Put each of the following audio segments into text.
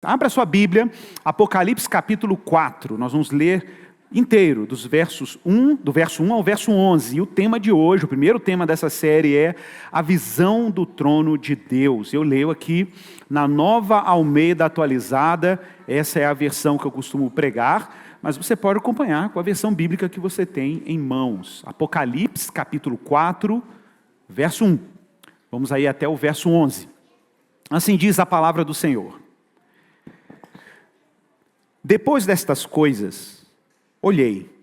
Abra sua Bíblia, Apocalipse capítulo 4. Nós vamos ler inteiro, do verso 1 ao verso 11. E o tema de hoje, o primeiro tema dessa série é a visão do trono de Deus. Eu leio aqui na Nova Almeida Atualizada, essa é a versão que eu costumo pregar, mas você pode acompanhar com a versão bíblica que você tem em mãos. Apocalipse capítulo 4, verso 1. Vamos aí até o verso 11. Assim diz a palavra do Senhor. Depois destas coisas, olhei,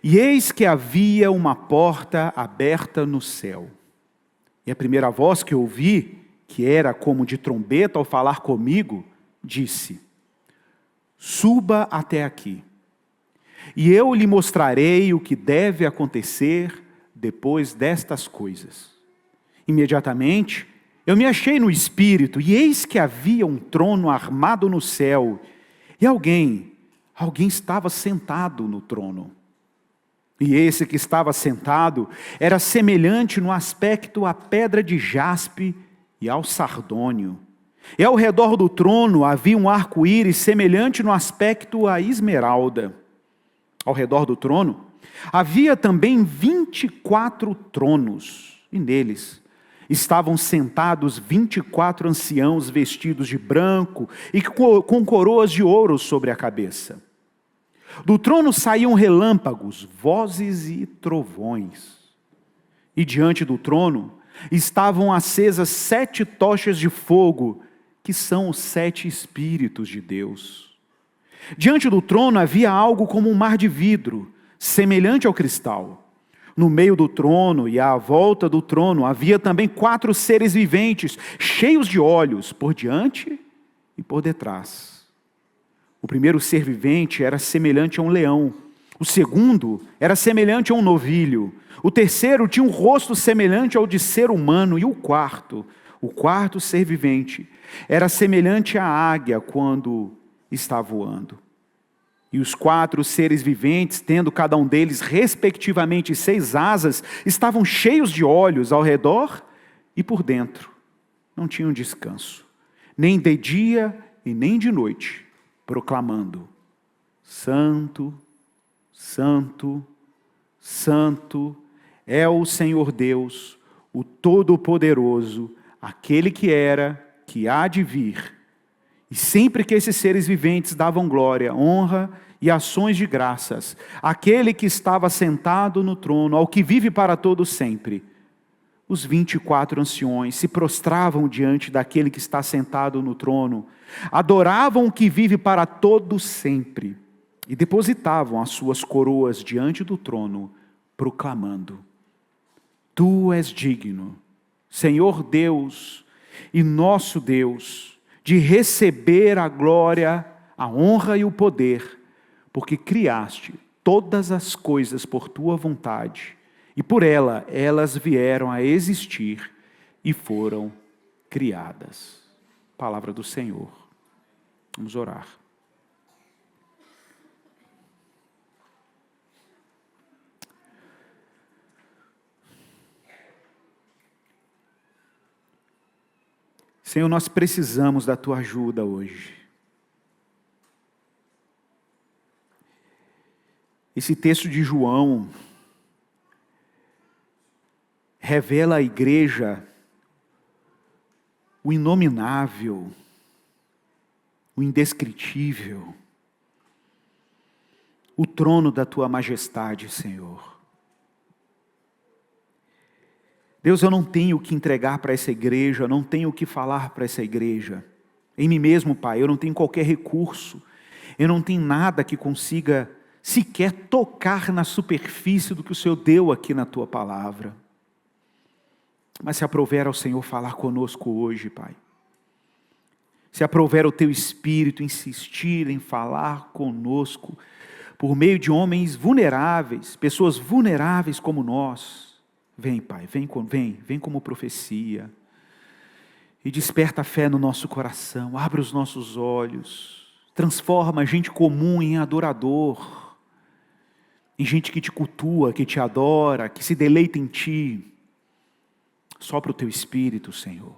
e eis que havia uma porta aberta no céu. E a primeira voz que ouvi, que era como de trombeta ao falar comigo, disse: suba até aqui, e eu lhe mostrarei o que deve acontecer depois destas coisas. Imediatamente, eu me achei no espírito, e eis que havia um trono armado no céu, e alguém estava sentado no trono. E esse que estava sentado era semelhante no aspecto à pedra de jaspe e ao sardônio. E ao redor do trono havia um arco-íris semelhante no aspecto à esmeralda. Ao redor do trono havia também 24 tronos, e neles estavam sentados 24 anciãos vestidos de branco e com coroas de ouro sobre a cabeça. Do trono saíam relâmpagos, vozes e trovões. E diante do trono estavam acesas 7 tochas de fogo, que são os 7 Espíritos de Deus. Diante do trono havia algo como um mar de vidro, semelhante ao cristal. No meio do trono e à volta do trono havia também 4 seres viventes, cheios de olhos, por diante e por detrás. O primeiro ser vivente era semelhante a um leão. O segundo era semelhante a um novilho. O terceiro tinha um rosto semelhante ao de ser humano. E o quarto ser vivente, era semelhante à águia quando está voando. E os 4 seres viventes, tendo cada um deles respectivamente 6 asas, estavam cheios de olhos ao redor e por dentro. Não tinham descanso, nem de dia e nem de noite, proclamando: Santo, Santo, Santo é o Senhor Deus, o Todo-Poderoso, aquele que era, que há de vir. E sempre que esses seres viventes davam glória, honra e ações de graças àquele que estava sentado no trono, ao que vive para todo sempre, os 24 anciões se prostravam diante daquele que está sentado no trono, adoravam o que vive para todo sempre e depositavam as suas coroas diante do trono, proclamando: Tu és digno, Senhor Deus e nosso Deus, de receber a glória, a honra e o poder, porque criaste todas as coisas por tua vontade, e por elas vieram a existir e foram criadas. Palavra do Senhor. Vamos orar. Senhor, nós precisamos da Tua ajuda hoje. Esse texto de João revela à igreja o inominável, o indescritível, o trono da Tua majestade, Senhor. Deus, eu não tenho o que entregar para essa igreja, eu não tenho o que falar para essa igreja. Em mim mesmo, Pai, eu não tenho qualquer recurso, eu não tenho nada que consiga sequer tocar na superfície do que o Senhor deu aqui na Tua palavra. Mas se aprouver ao Senhor falar conosco hoje, Pai, se aprouver o Teu Espírito insistir em falar conosco, por meio de homens vulneráveis, pessoas vulneráveis como nós, vem, Pai, vem como profecia, e desperta a fé no nosso coração, abre os nossos olhos, transforma a gente comum em adorador, em gente que te cultua, que te adora, que se deleita em Ti. Sopra o Teu Espírito, Senhor,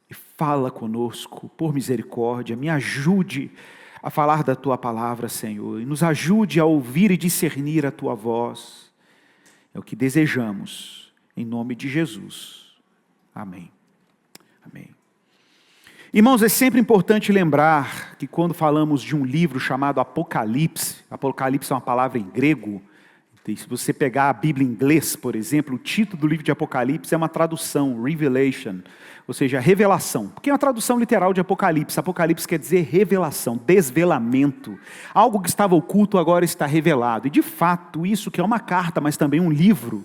e fala conosco, por misericórdia, me ajude a falar da Tua palavra, Senhor, e nos ajude a ouvir e discernir a Tua voz. É o que desejamos, em nome de Jesus. Amém. Amém. Irmãos, é sempre importante lembrar que quando falamos de um livro chamado Apocalipse é uma palavra em grego. Se você pegar a Bíblia em inglês, por exemplo, o título do livro de Apocalipse é uma tradução, Revelation, ou seja, revelação. Porque é uma tradução literal de Apocalipse. Apocalipse quer dizer revelação, desvelamento. Algo que estava oculto agora está revelado. E de fato, isso que é uma carta, mas também um livro,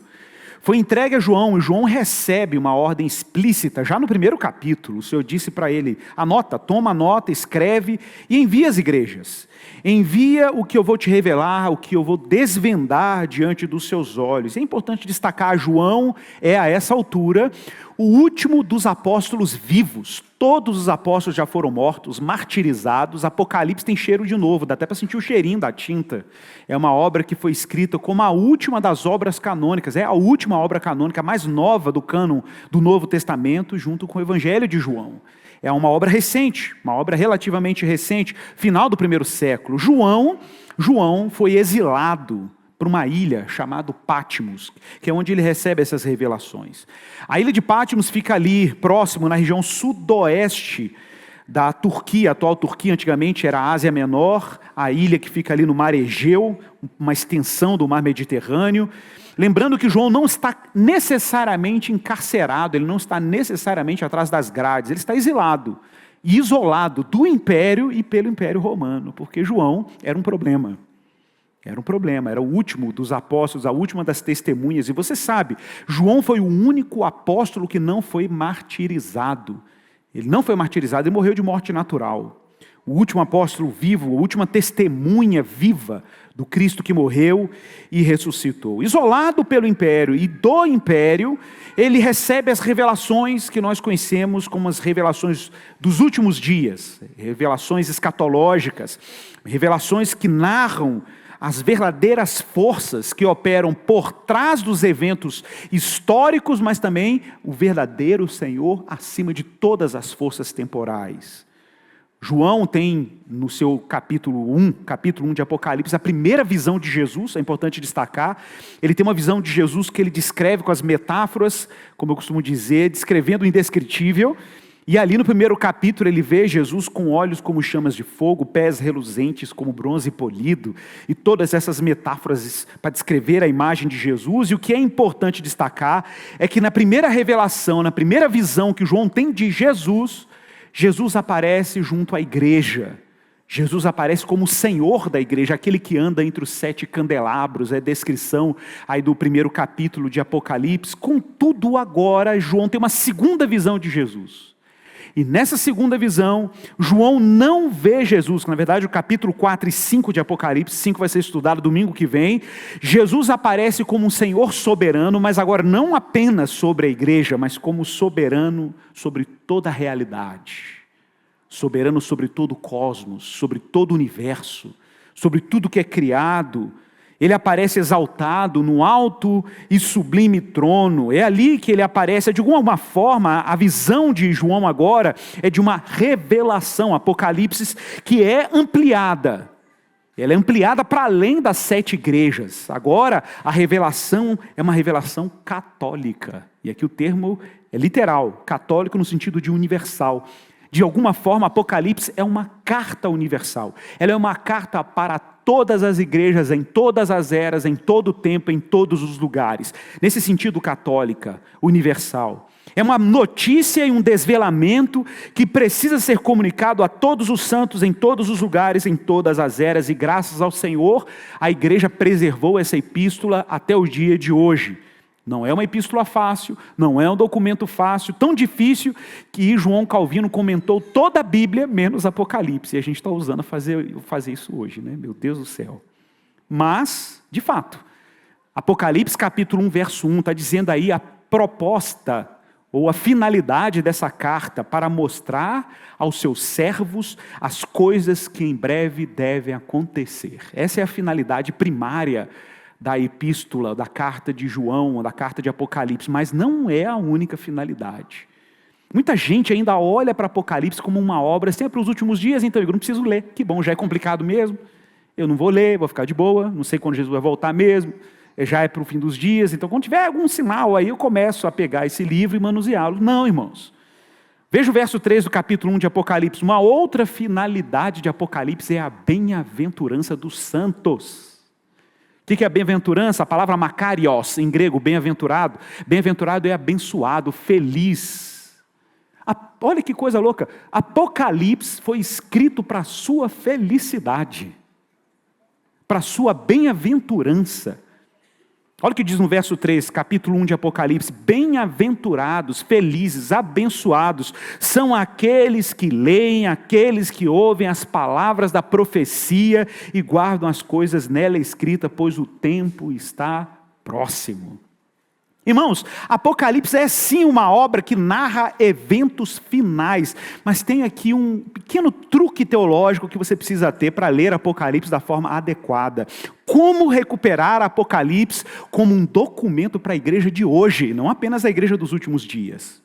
foi entregue a João, e João recebe uma ordem explícita, já no primeiro capítulo. O Senhor disse para ele, anota, toma nota, escreve e envia às igrejas. Envia o que eu vou te revelar, o que eu vou desvendar diante dos seus olhos. É importante destacar, João é a essa altura o último dos apóstolos vivos. Todos os apóstolos já foram mortos, martirizados. Apocalipse tem cheiro de novo, dá até para sentir o cheirinho da tinta. É uma obra que foi escrita como a última das obras canônicas. É a última obra canônica mais nova do cânon do Novo Testamento, junto com o Evangelho de João. É uma obra recente, uma obra relativamente recente, final do primeiro século. João foi exilado para uma ilha chamada Patmos, que é onde ele recebe essas revelações. A ilha de Patmos fica ali, próximo, na região sudoeste da Turquia. A atual Turquia antigamente era a Ásia Menor, a ilha que fica ali no Mar Egeu, uma extensão do Mar Mediterrâneo. Lembrando que João não está necessariamente encarcerado, ele não está necessariamente atrás das grades, ele está exilado e isolado do império e pelo Império Romano, porque João era um problema. Era o último dos apóstolos, a última das testemunhas. E você sabe, João foi o único apóstolo que não foi martirizado. Ele não foi martirizado, ele morreu de morte natural. O último apóstolo vivo, a última testemunha viva do Cristo que morreu e ressuscitou. Isolado pelo império e do império, ele recebe as revelações que nós conhecemos como as revelações dos últimos dias. Revelações escatológicas, revelações que narram as verdadeiras forças que operam por trás dos eventos históricos, mas também o verdadeiro Senhor acima de todas as forças temporais. João tem no seu capítulo 1 de Apocalipse, a primeira visão de Jesus, é importante destacar. Ele tem uma visão de Jesus que ele descreve com as metáforas, como eu costumo dizer, descrevendo o indescritível. E ali no primeiro capítulo ele vê Jesus com olhos como chamas de fogo, pés reluzentes como bronze polido, e todas essas metáforas para descrever a imagem de Jesus. E o que é importante destacar é que na primeira revelação, na primeira visão que João tem de Jesus, Jesus aparece junto à igreja. Jesus aparece como o Senhor da igreja, aquele que anda entre os 7 candelabros, é a descrição aí do primeiro capítulo de Apocalipse. Contudo, agora João tem uma segunda visão de Jesus. E nessa segunda visão, João não vê Jesus, na verdade o capítulo 4 e 5 de Apocalipse, 5 vai ser estudado domingo que vem. Jesus aparece como um Senhor soberano, mas agora não apenas sobre a igreja, mas como soberano sobre toda a realidade. Soberano sobre todo o cosmos, sobre todo o universo, sobre tudo que é criado. Ele aparece exaltado no alto e sublime trono. É ali que ele aparece. De alguma forma, a visão de João agora é de uma revelação, Apocalipse, que é ampliada. Ela é ampliada para além das 7 igrejas. Agora, a revelação é uma revelação católica. E aqui o termo é literal, católico no sentido de universal. De alguma forma, Apocalipse é uma carta universal. Ela é uma carta para todas as igrejas, em todas as eras, em todo o tempo, em todos os lugares. Nesse sentido, católica, universal. É uma notícia e um desvelamento que precisa ser comunicado a todos os santos, em todos os lugares, em todas as eras. E graças ao Senhor, a igreja preservou essa epístola até o dia de hoje. Não é uma epístola fácil, não é um documento fácil, tão difícil que João Calvino comentou toda a Bíblia, menos Apocalipse. E a gente está usando a fazer isso hoje, né? Meu Deus do céu. Mas, de fato, Apocalipse capítulo 1, verso 1, está dizendo aí a proposta ou a finalidade dessa carta para mostrar aos seus servos as coisas que em breve devem acontecer. Essa é a finalidade primária da epístola, da carta de João, da carta de Apocalipse, mas não é a única finalidade. Muita gente ainda olha para Apocalipse como uma obra sempre os últimos dias, então eu não preciso ler. Que bom, já é complicado mesmo. Eu não vou ler, vou ficar de boa, não sei quando Jesus vai voltar mesmo. Já é para o fim dos dias, então quando tiver algum sinal aí eu começo a pegar esse livro e manuseá-lo. Não, irmãos. Veja o verso 3 do capítulo 1 de Apocalipse. Uma outra finalidade de Apocalipse é a bem-aventurança dos santos. O que é a bem-aventurança? A palavra makarios, em grego, bem-aventurado. Bem-aventurado é abençoado, feliz. Olha que coisa louca. Apocalipse foi escrito para a sua felicidade, para a sua bem-aventurança. Olha o que diz no verso 3, capítulo 1 de Apocalipse. Bem-aventurados, felizes, abençoados, são aqueles que leem, aqueles que ouvem as palavras da profecia e guardam as coisas nela escritas, pois o tempo está próximo. Irmãos, Apocalipse é sim uma obra que narra eventos finais, mas tem aqui um pequeno truque teológico que você precisa ter para ler Apocalipse da forma adequada. Como recuperar Apocalipse como um documento para a igreja de hoje, não apenas a igreja dos últimos dias.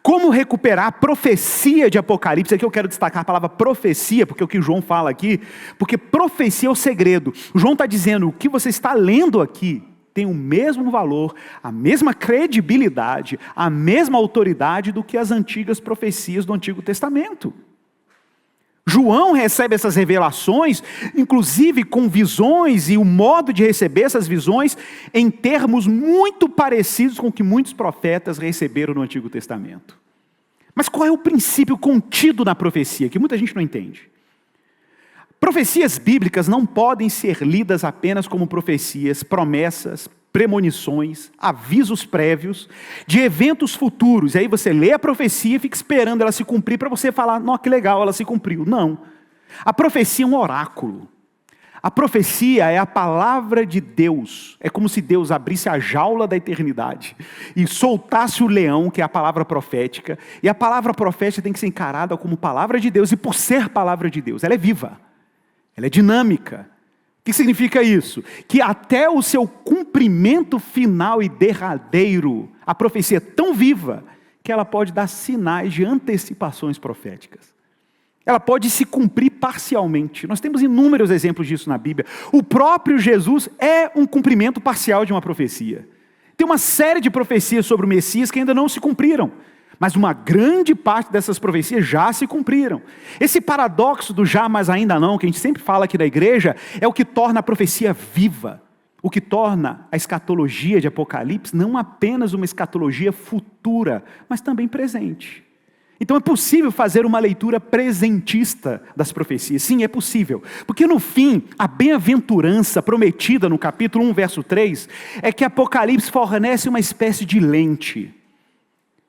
Como recuperar a profecia de Apocalipse? Aqui eu quero destacar a palavra profecia, porque é o que João fala aqui, porque profecia é o segredo. O João está dizendo, o que você está lendo aqui tem o mesmo valor, a mesma credibilidade, a mesma autoridade do que as antigas profecias do Antigo Testamento. João recebe essas revelações, inclusive com visões e o modo de receber essas visões em termos muito parecidos com o que muitos profetas receberam no Antigo Testamento. Mas qual é o princípio contido na profecia, que muita gente não entende? Profecias bíblicas não podem ser lidas apenas como profecias, promessas, premonições, avisos prévios de eventos futuros. E aí você lê a profecia e fica esperando ela se cumprir para você falar, não, que legal, ela se cumpriu. Não. A profecia é um oráculo. A profecia é a palavra de Deus. É como se Deus abrisse a jaula da eternidade e soltasse o leão, que é a palavra profética. E a palavra profética tem que ser encarada como palavra de Deus. E por ser palavra de Deus, ela é viva. Ela é dinâmica. O que significa isso? Que até o seu cumprimento final e derradeiro, a profecia é tão viva que ela pode dar sinais de antecipações proféticas. Ela pode se cumprir parcialmente. Nós temos inúmeros exemplos disso na Bíblia. O próprio Jesus é um cumprimento parcial de uma profecia. Tem uma série de profecias sobre o Messias que ainda não se cumpriram. Mas uma grande parte dessas profecias já se cumpriram. Esse paradoxo do já, mas ainda não, que a gente sempre fala aqui na igreja, é o que torna a profecia viva. O que torna a escatologia de Apocalipse não apenas uma escatologia futura, mas também presente. Então é possível fazer uma leitura presentista das profecias. Sim, é possível. Porque no fim, a bem-aventurança prometida no capítulo 1, verso 3, é que Apocalipse fornece uma espécie de lente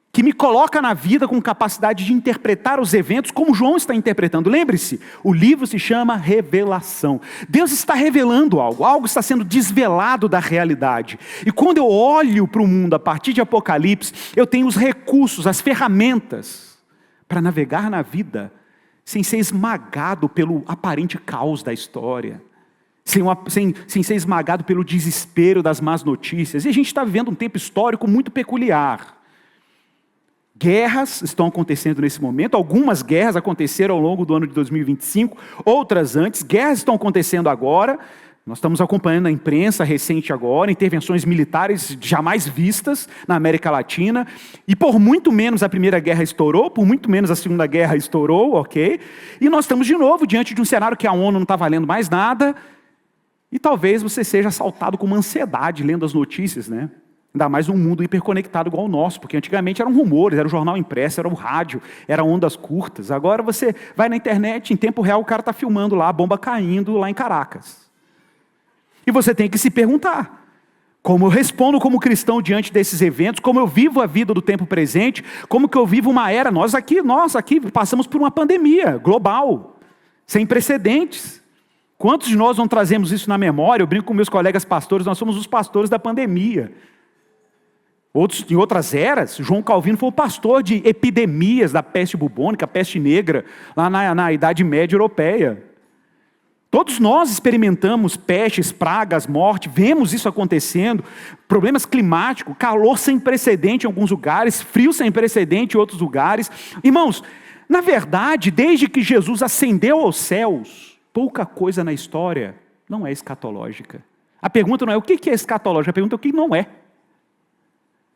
que me coloca na vida com capacidade de interpretar os eventos como João está interpretando. Lembre-se, o livro se chama Revelação. Deus está revelando algo está sendo desvelado da realidade. E quando eu olho para o mundo a partir de Apocalipse, eu tenho os recursos, as ferramentas para navegar na vida sem ser esmagado pelo aparente caos da história. Sem ser esmagado pelo desespero das más notícias. E a gente está vivendo um tempo histórico muito peculiar. Guerras estão acontecendo nesse momento, algumas guerras aconteceram ao longo do ano de 2025, outras antes, guerras estão acontecendo agora, nós estamos acompanhando a imprensa recente agora, intervenções militares jamais vistas na América Latina, e por muito menos a Primeira Guerra estourou, por muito menos a Segunda Guerra estourou, ok? E nós estamos de novo diante de um cenário que a ONU não está valendo mais nada, e talvez você seja assaltado com uma ansiedade lendo as notícias, né? Ainda mais num mundo hiperconectado igual o nosso, porque antigamente eram rumores, era o jornal impresso, era o rádio, eram ondas curtas. Agora você vai na internet, em tempo real o cara está filmando lá, a bomba caindo lá em Caracas. E você tem que se perguntar, como eu respondo como cristão diante desses eventos, como eu vivo a vida do tempo presente, como que eu vivo uma era, nós aqui passamos por uma pandemia global, sem precedentes. Quantos de nós não trazemos isso na memória? Eu brinco com meus colegas pastores, nós somos os pastores da pandemia. Em outras eras, João Calvino foi o pastor de epidemias da peste bubônica, peste negra, lá na Idade Média Europeia. Todos nós experimentamos pestes, pragas, morte, vemos isso acontecendo, problemas climáticos, calor sem precedente em alguns lugares, frio sem precedente em outros lugares. Irmãos, na verdade, desde que Jesus ascendeu aos céus, pouca coisa na história não é escatológica. A pergunta não é o que é escatológico, a pergunta é o que não é.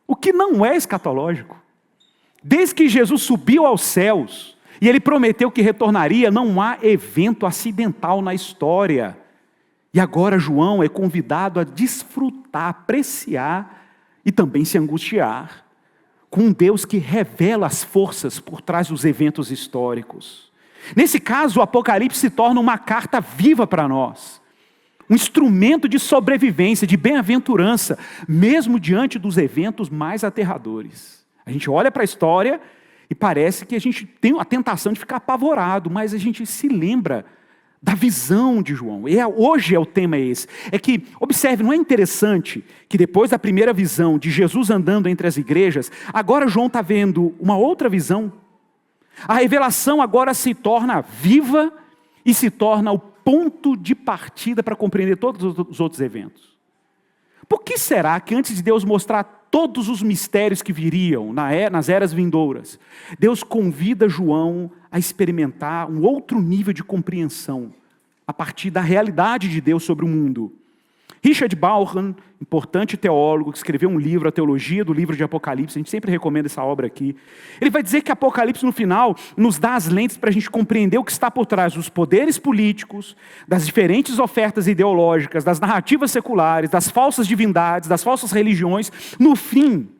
O que não é escatológico? Desde que Jesus subiu aos céus, e ele prometeu que retornaria, não há evento acidental na história. E agora João é convidado a desfrutar, apreciar e também se angustiar com um Deus que revela as forças por trás dos eventos históricos. Nesse caso, o Apocalipse se torna uma carta viva para nós. Um instrumento de sobrevivência, de bem-aventurança, mesmo diante dos eventos mais aterradores. A gente olha para a história e parece que a gente tem a tentação de ficar apavorado, mas a gente se lembra da visão de João. Hoje o tema é esse. É que, observe, não é interessante que depois da primeira visão de Jesus andando entre as igrejas, agora João está vendo uma outra visão? A revelação agora se torna viva e se torna o ponto de partida para compreender todos os outros eventos. Por que será que antes de Deus mostrar todos os mistérios que viriam nas eras vindouras, Deus convida João a experimentar um outro nível de compreensão a partir da realidade de Deus sobre o mundo? Richard Bauckham, importante teólogo, que escreveu um livro, a teologia do livro de Apocalipse, a gente sempre recomenda essa obra aqui. Ele vai dizer que Apocalipse, no final, nos dá as lentes para a gente compreender o que está por trás dos poderes políticos, das diferentes ofertas ideológicas, das narrativas seculares, das falsas divindades, das falsas religiões. No fim,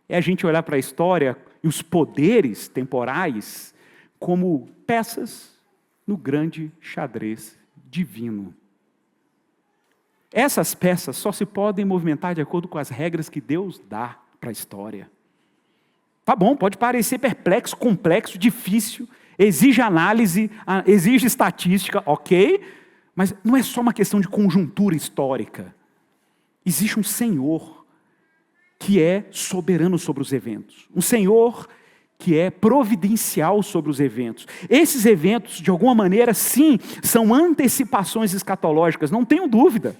é a gente olhar para a história e os poderes temporais como peças no grande xadrez divino. Essas peças só se podem movimentar de acordo com as regras que Deus dá para a história. Tá bom, pode parecer perplexo, complexo, difícil, exige análise, exige estatística, ok, mas não é só uma questão de conjuntura histórica. Existe um Senhor que é soberano sobre os eventos, um Senhor que é providencial sobre os eventos. Esses eventos, de alguma maneira, sim, são antecipações escatológicas, não tenho dúvida.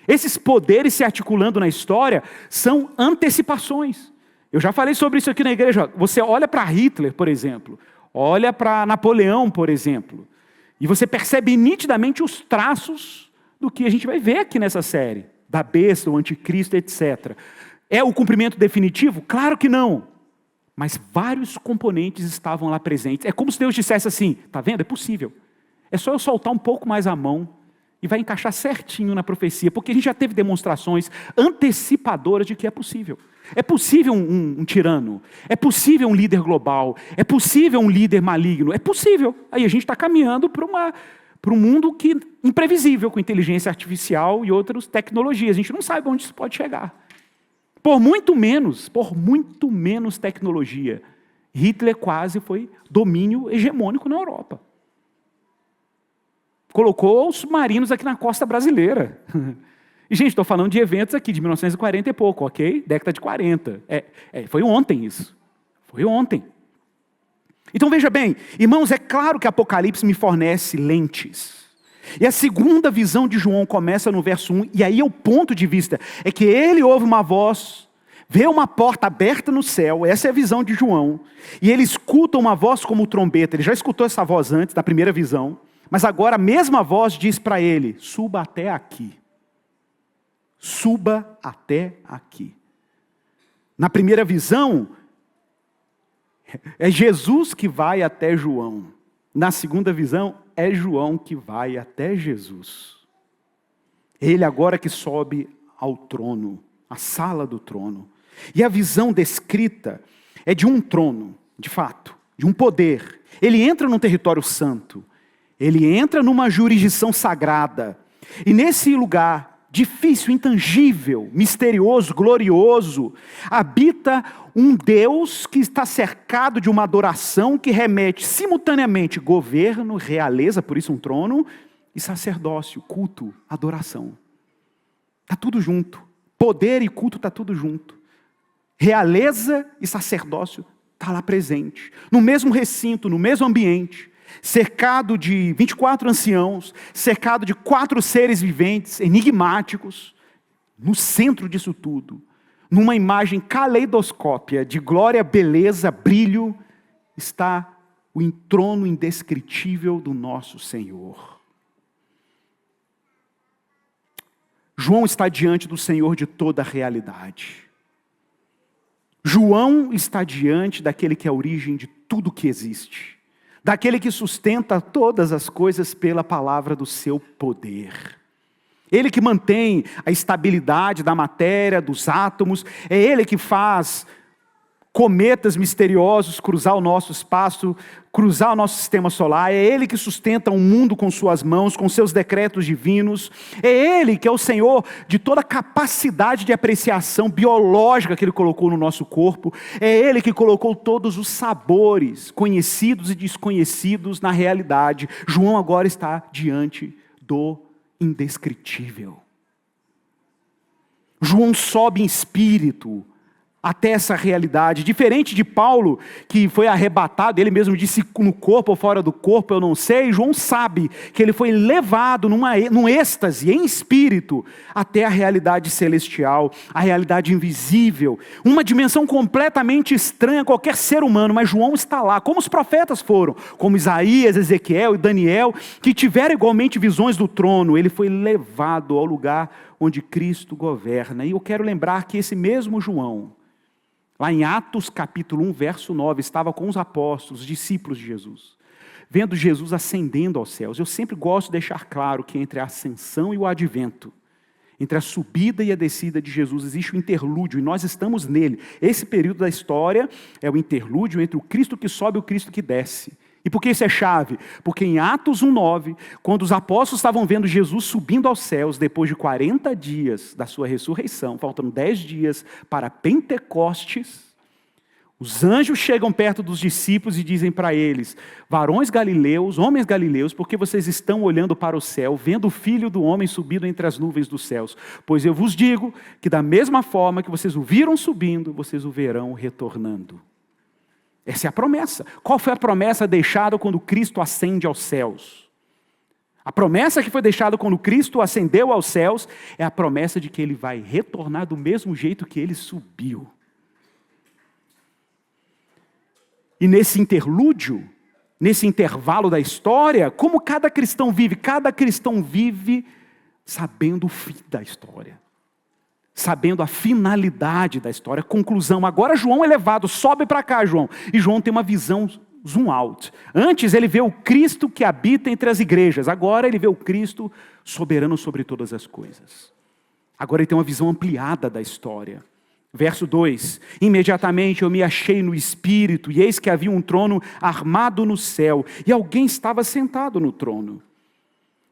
Esses poderes se articulando na história são antecipações. Eu já falei sobre isso aqui na igreja. Você olha para Hitler, por exemplo, olha para Napoleão, por exemplo, e você percebe nitidamente os traços do que a gente vai ver aqui nessa série, da besta, o anticristo, etc. É o cumprimento definitivo? Claro que não. Mas vários componentes estavam lá presentes. É como se Deus dissesse assim, tá vendo? É possível. É só eu soltar um pouco mais a mão e vai encaixar certinho na profecia, porque a gente já teve demonstrações antecipadoras de que é possível. É possível um tirano, é possível um líder global, é possível um líder maligno, é possível. Aí a gente está caminhando para um mundo imprevisível, com inteligência artificial e outras tecnologias. A gente não sabe onde isso pode chegar. Por muito menos tecnologia, Hitler quase foi domínio hegemônico na Europa. Colocou os submarinos aqui na costa brasileira. E, gente, estou falando de eventos aqui de 1940 e pouco, ok? Década de 40. Foi ontem isso. Foi ontem. Então, veja bem, irmãos, é claro que Apocalipse me fornece lentes. E a segunda visão de João começa no verso 1, e aí é o ponto de vista, é que ele ouve uma voz, vê uma porta aberta no céu, essa é a visão de João, e ele escuta uma voz como trombeta. Ele já escutou essa voz antes, na primeira visão, mas agora a mesma voz diz para ele, suba até aqui. Suba até aqui. Na primeira visão, é Jesus que vai até João. Na segunda visão, é João que vai até Jesus. Ele agora que sobe ao trono, a sala do trono. E a visão descrita é de um trono, de fato, de um poder. Ele entra num território santo. Ele entra numa jurisdição sagrada. E nesse lugar difícil, intangível, misterioso, glorioso, habita um Deus que está cercado de uma adoração que remete simultaneamente governo, realeza, por isso um trono, e sacerdócio, culto, adoração. Está tudo junto. Poder e culto está tudo junto. Realeza e sacerdócio está lá presente. No mesmo recinto, no mesmo ambiente. cercado de 24 anciãos, cercado de 4 seres viventes, enigmáticos, no centro disso tudo, numa imagem caleidoscópia de glória, beleza, brilho, está o trono indescritível do nosso Senhor. João está diante do Senhor de toda a realidade. João está diante daquele que é a origem de tudo que existe, daquele que sustenta todas as coisas pela palavra do seu poder. Ele que mantém a estabilidade da matéria, dos átomos, é Ele que faz cometas misteriosos cruzar o nosso espaço, cruzar o nosso sistema solar, é Ele que sustenta o mundo com suas mãos, com seus decretos divinos, é Ele que é o Senhor de toda a capacidade de apreciação biológica que Ele colocou no nosso corpo, é Ele que colocou todos os sabores, conhecidos e desconhecidos na realidade. João agora está diante do indescritível. João sobe em espírito até essa realidade, diferente de Paulo, que foi arrebatado, ele mesmo disse no corpo ou fora do corpo, eu não sei. João sabe que ele foi levado num êxtase, em espírito, até a realidade celestial, a realidade invisível, uma dimensão completamente estranha a qualquer ser humano, mas João está lá, como os profetas foram, como Isaías, Ezequiel e Daniel, que tiveram igualmente visões do trono. Ele foi levado ao lugar onde Cristo governa, e eu quero lembrar que esse mesmo João, lá em Atos capítulo 1, verso 9, estava com os apóstolos, os discípulos de Jesus, vendo Jesus ascendendo aos céus. Eu sempre gosto de deixar claro que entre a ascensão e o advento, entre a subida e a descida de Jesus, existe o interlúdio, e nós estamos nele. Esse período da história é o interlúdio entre o Cristo que sobe e o Cristo que desce. E por que isso é chave? Porque em Atos 1:9, quando os apóstolos estavam vendo Jesus subindo aos céus, depois de 40 dias da sua ressurreição, faltando 10 dias para Pentecostes, os anjos chegam perto dos discípulos e dizem para eles: varões galileus, homens galileus, por que vocês estão olhando para o céu, vendo o Filho do Homem subindo entre as nuvens dos céus? Pois eu vos digo que da mesma forma que vocês o viram subindo, vocês o verão retornando. Essa é a promessa. Qual foi a promessa deixada quando Cristo ascende aos céus? A promessa que foi deixada quando Cristo ascendeu aos céus é a promessa de que Ele vai retornar do mesmo jeito que Ele subiu. E nesse interlúdio, nesse intervalo da história, como cada cristão vive? Cada cristão vive sabendo o fim da história, sabendo a finalidade da história, a conclusão. Agora João é levado, sobe para cá, João. E João tem uma visão zoom out. Antes ele vê o Cristo que habita entre as igrejas. Agora ele vê o Cristo soberano sobre todas as coisas. Agora ele tem uma visão ampliada da história. Verso 2: imediatamente eu me achei no Espírito, e eis que havia um trono armado no céu, e alguém estava sentado no trono.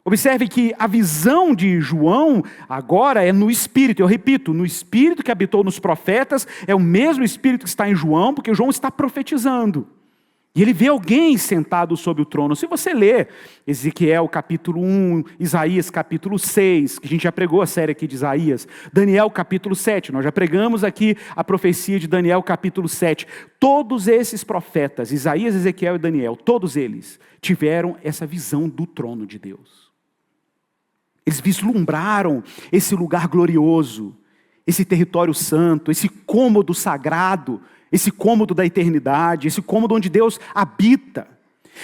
Observe que a visão de João agora é no Espírito. Eu repito, no Espírito que habitou nos profetas, é o mesmo Espírito que está em João, porque João está profetizando. E ele vê alguém sentado sobre o trono. Se você ler Ezequiel capítulo 1, Isaías capítulo 6, que a gente já pregou a série aqui de Isaías, Daniel capítulo 7, nós já pregamos aqui a profecia de Daniel capítulo 7. Todos esses profetas, Isaías, Ezequiel e Daniel, todos eles tiveram essa visão do trono de Deus. Eles vislumbraram esse lugar glorioso, esse território santo, esse cômodo sagrado, esse cômodo da eternidade, esse cômodo onde Deus habita.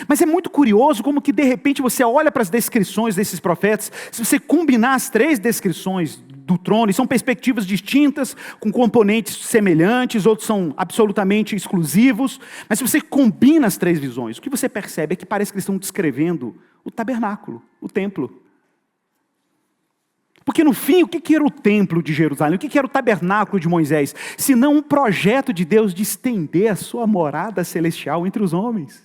Mas é muito curioso como que de repente você olha para as descrições desses profetas, se você combinar as 3 descrições do trono, e são perspectivas distintas, com componentes semelhantes, outros são absolutamente exclusivos, mas se você combina as 3 visões, o que você percebe é que parece que eles estão descrevendo o tabernáculo, o templo. Porque no fim, o que era o templo de Jerusalém? O que era o tabernáculo de Moisés? Senão um projeto de Deus de estender a sua morada celestial entre os homens.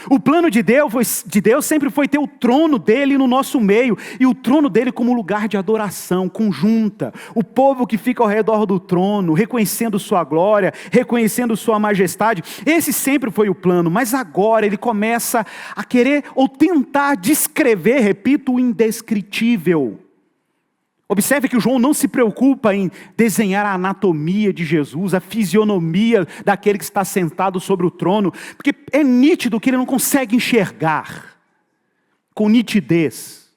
O plano de Deus sempre foi ter o trono dele no nosso meio, e o trono dele como lugar de adoração conjunta. O povo que fica ao redor do trono, reconhecendo sua glória, reconhecendo sua majestade. Esse sempre foi o plano, mas agora ele começa a querer ou tentar descrever, repito, o indescritível. Observe que o João não se preocupa em desenhar a anatomia de Jesus, a fisionomia daquele que está sentado sobre o trono, porque é nítido que ele não consegue enxergar com nitidez.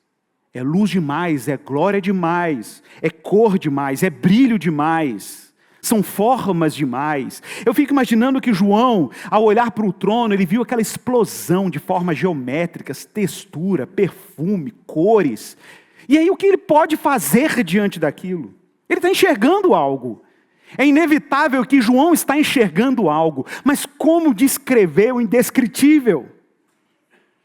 É luz demais, é glória demais, é cor demais, é brilho demais, são formas demais. Eu fico imaginando que João, ao olhar para o trono, ele viu aquela explosão de formas geométricas, textura, perfume, cores. E aí o que ele pode fazer diante daquilo? Ele está enxergando algo. É inevitável que João está enxergando algo, mas como descrever o indescritível?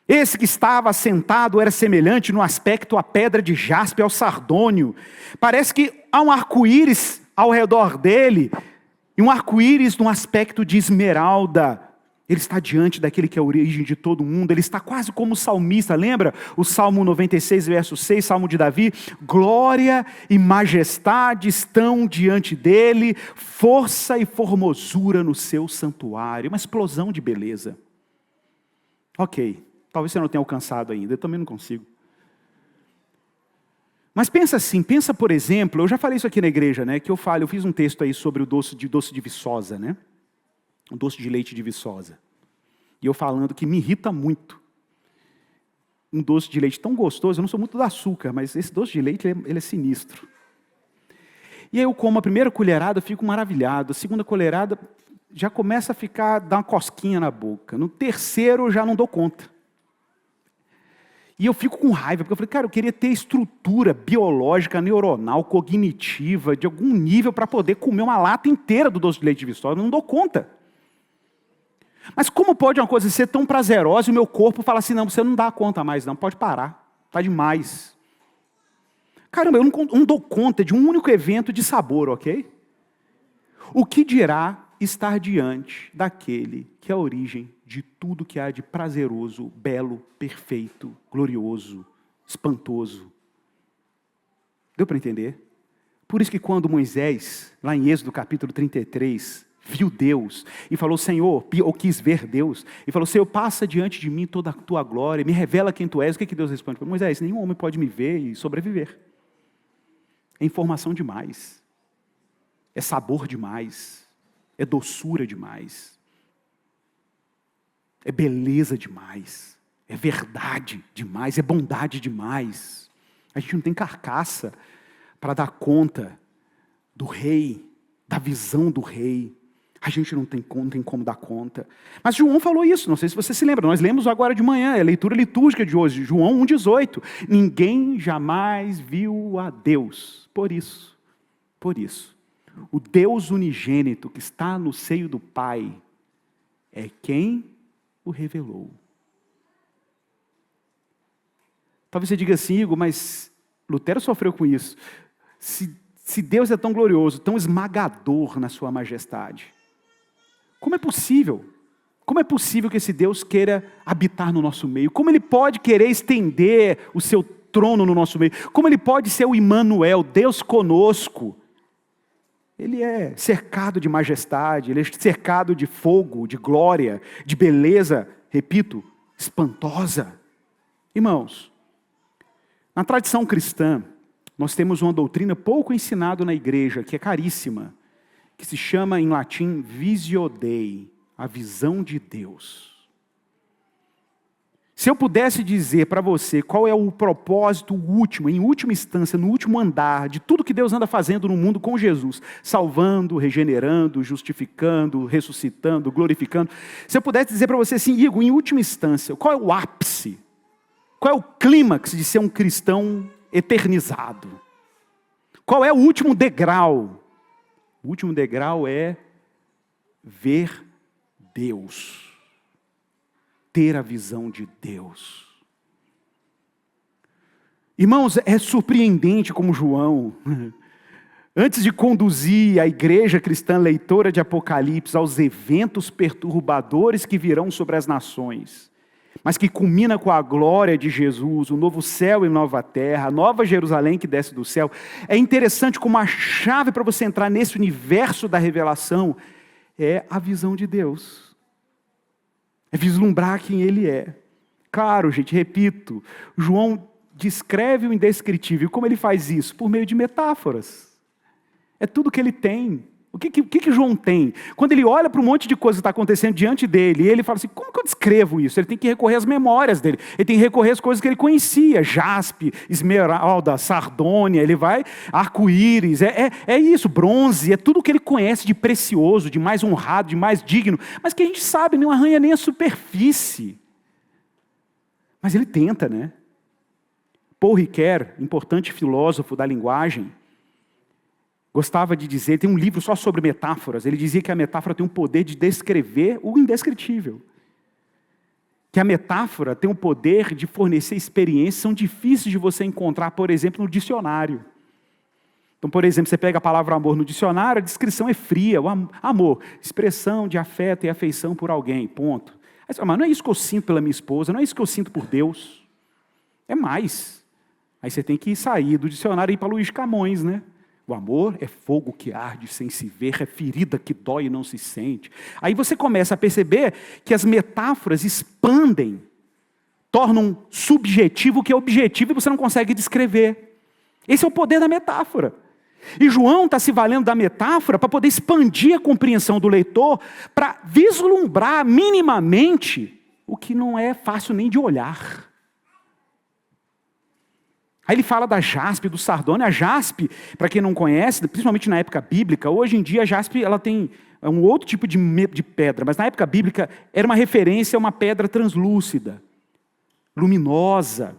Esse que estava sentado era semelhante no aspecto à pedra de jaspe, ao sardônio. Parece que há um arco-íris ao redor dele, e um arco-íris no aspecto de esmeralda. Ele está diante daquele que é a origem de todo mundo, ele está quase como o salmista, lembra? O Salmo 96, verso 6, Salmo de Davi: glória e majestade estão diante dele, força e formosura no seu santuário. Uma explosão de beleza. Ok, talvez você não tenha alcançado ainda, eu também não consigo. Mas pensa assim, pensa por exemplo, eu já falei isso aqui na igreja, né? Eu fiz um texto aí sobre o doce de Viçosa, né? Um doce de leite de Viçosa. E eu falando que me irrita muito. Um doce de leite tão gostoso, eu não sou muito do açúcar, mas esse doce de leite, ele é sinistro. E aí eu como a primeira colherada, eu fico maravilhado. A segunda colherada, já começa a dar uma cosquinha na boca. No terceiro, eu já não dou conta. E eu fico com raiva, porque eu falei, cara, eu queria ter estrutura biológica, neuronal, cognitiva, de algum nível, para poder comer uma lata inteira do doce de leite de Viçosa. Eu não dou conta. Mas como pode uma coisa ser tão prazerosa e o meu corpo fala assim, não, você não dá conta mais, não, pode parar, está demais. Caramba, eu não dou conta de um único evento de sabor, ok? O que dirá estar diante daquele que é a origem de tudo que há de prazeroso, belo, perfeito, glorioso, espantoso? Deu para entender? Por isso que quando Moisés, lá em Êxodo capítulo 33, viu Deus e falou, Senhor, ou quis ver Deus, e falou, Senhor, passa diante de mim toda a tua glória, me revela quem tu és. O que Deus responde? Moisés, nenhum homem pode me ver e sobreviver. É informação demais, é sabor demais, é doçura demais, é beleza demais, é verdade demais, é bondade demais. A gente não tem carcaça para dar conta do rei, da visão do rei. A gente não tem como dar conta. Mas João falou isso, não sei se você se lembra. Nós lemos agora de manhã, a leitura litúrgica de hoje, João 1,18. Ninguém jamais viu a Deus. Por isso, o Deus unigênito que está no seio do Pai é quem o revelou. Talvez você diga assim, Igor, mas Lutero sofreu com isso. Se Deus é tão glorioso, tão esmagador na sua majestade, como é possível? Como é possível que esse Deus queira habitar no nosso meio? Como Ele pode querer estender o seu trono no nosso meio? Como Ele pode ser o Immanuel, Deus conosco? Ele é cercado de majestade, Ele é cercado de fogo, de glória, de beleza, repito, espantosa. Irmãos, na tradição cristã, nós temos uma doutrina pouco ensinada na igreja, que é caríssima, que se chama em latim Visio Dei, a visão de Deus. Se eu pudesse dizer para você qual é o propósito último, em última instância, no último andar, de tudo que Deus anda fazendo no mundo com Jesus, salvando, regenerando, justificando, ressuscitando, glorificando. Se eu pudesse dizer para você assim, Igor, em última instância, qual é o ápice? Qual é o clímax de ser um cristão eternizado? Qual é o último degrau? O último degrau é ver Deus. Ter a visão de Deus. Irmãos, é surpreendente como João, antes de conduzir a igreja cristã leitora de Apocalipse aos eventos perturbadores que virão sobre as nações, mas que culmina com a glória de Jesus, o novo céu e nova terra, a nova Jerusalém que desce do céu. É interessante como a chave para você entrar nesse universo da revelação é a visão de Deus. É vislumbrar quem Ele é. Claro, gente, repito, João descreve o indescritível. Como ele faz isso? Por meio de metáforas. É tudo que ele tem. O que João tem? Quando ele olha para um monte de coisa que está acontecendo diante dele, ele fala assim, como que eu descrevo isso? Ele tem que recorrer às memórias dele, ele tem que recorrer às coisas que ele conhecia, jaspe, esmeralda, sardônia, ele vai, arco-íris, é isso, bronze, é tudo o que ele conhece de precioso, de mais honrado, de mais digno, mas que a gente sabe, não arranha nem a superfície. Mas ele tenta, né? Paul Ricoeur, importante filósofo da linguagem, gostava de dizer, tem um livro só sobre metáforas, ele dizia que a metáfora tem o poder de descrever o indescritível. Que a metáfora tem o poder de fornecer experiências que são difíceis de você encontrar, por exemplo, no dicionário. Então, por exemplo, você pega a palavra amor no dicionário, a descrição é fria, o amor, expressão de afeto e afeição por alguém, ponto. Aí você fala, mas não é isso que eu sinto pela minha esposa, não é isso que eu sinto por Deus. É mais. Aí você tem que sair do dicionário e ir para Luís Camões, né? O amor é fogo que arde sem se ver, é ferida que dói e não se sente. Aí você começa a perceber que as metáforas expandem, tornam subjetivo o que é objetivo e você não consegue descrever. Esse é o poder da metáfora. E João está se valendo da metáfora para poder expandir a compreensão do leitor, para vislumbrar minimamente o que não é fácil nem de olhar. Aí ele fala da jaspe, do sardônio. A jaspe, para quem não conhece, principalmente na época bíblica, hoje em dia a jaspe ela tem um outro tipo de pedra, mas na época bíblica era uma referência a uma pedra translúcida, luminosa.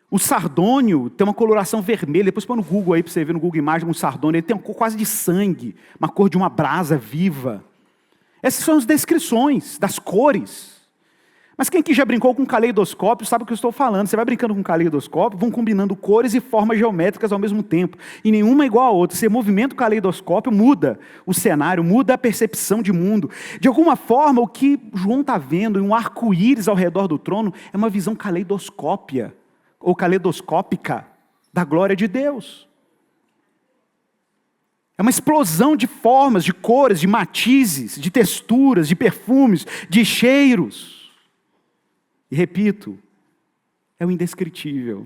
O sardônio tem uma coloração vermelha, depois põe no Google aí para você ver no Google Imagens um sardônio, ele tem uma cor quase de sangue, uma cor de uma brasa viva. Essas são as descrições das cores. Mas quem aqui já brincou com caleidoscópio sabe o que eu estou falando. Você vai brincando com caleidoscópio, vão combinando cores e formas geométricas ao mesmo tempo. E nenhuma é igual a outra. Você movimenta o caleidoscópio, muda o cenário, muda a percepção de mundo. De alguma forma, o que João está vendo em um arco-íris ao redor do trono é uma visão caleidoscópica da glória de Deus. É uma explosão de formas, de cores, de matizes, de texturas, de perfumes, de cheiros. E repito, é o indescritível.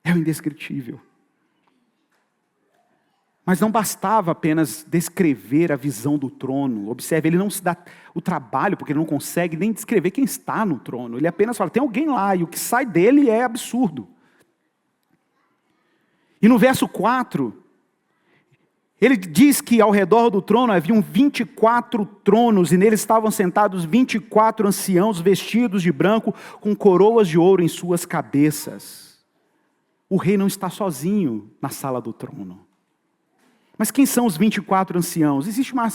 É o indescritível. Mas não bastava apenas descrever a visão do trono. Observe, ele não se dá o trabalho, porque ele não consegue nem descrever quem está no trono. Ele apenas fala, tem alguém lá, e o que sai dele é absurdo. E no verso 4, ele diz que ao redor do trono haviam 24 tronos, e neles estavam sentados 24 anciãos vestidos de branco, com coroas de ouro em suas cabeças. O rei não está sozinho na sala do trono. Mas quem são os 24 anciãos? Existe uma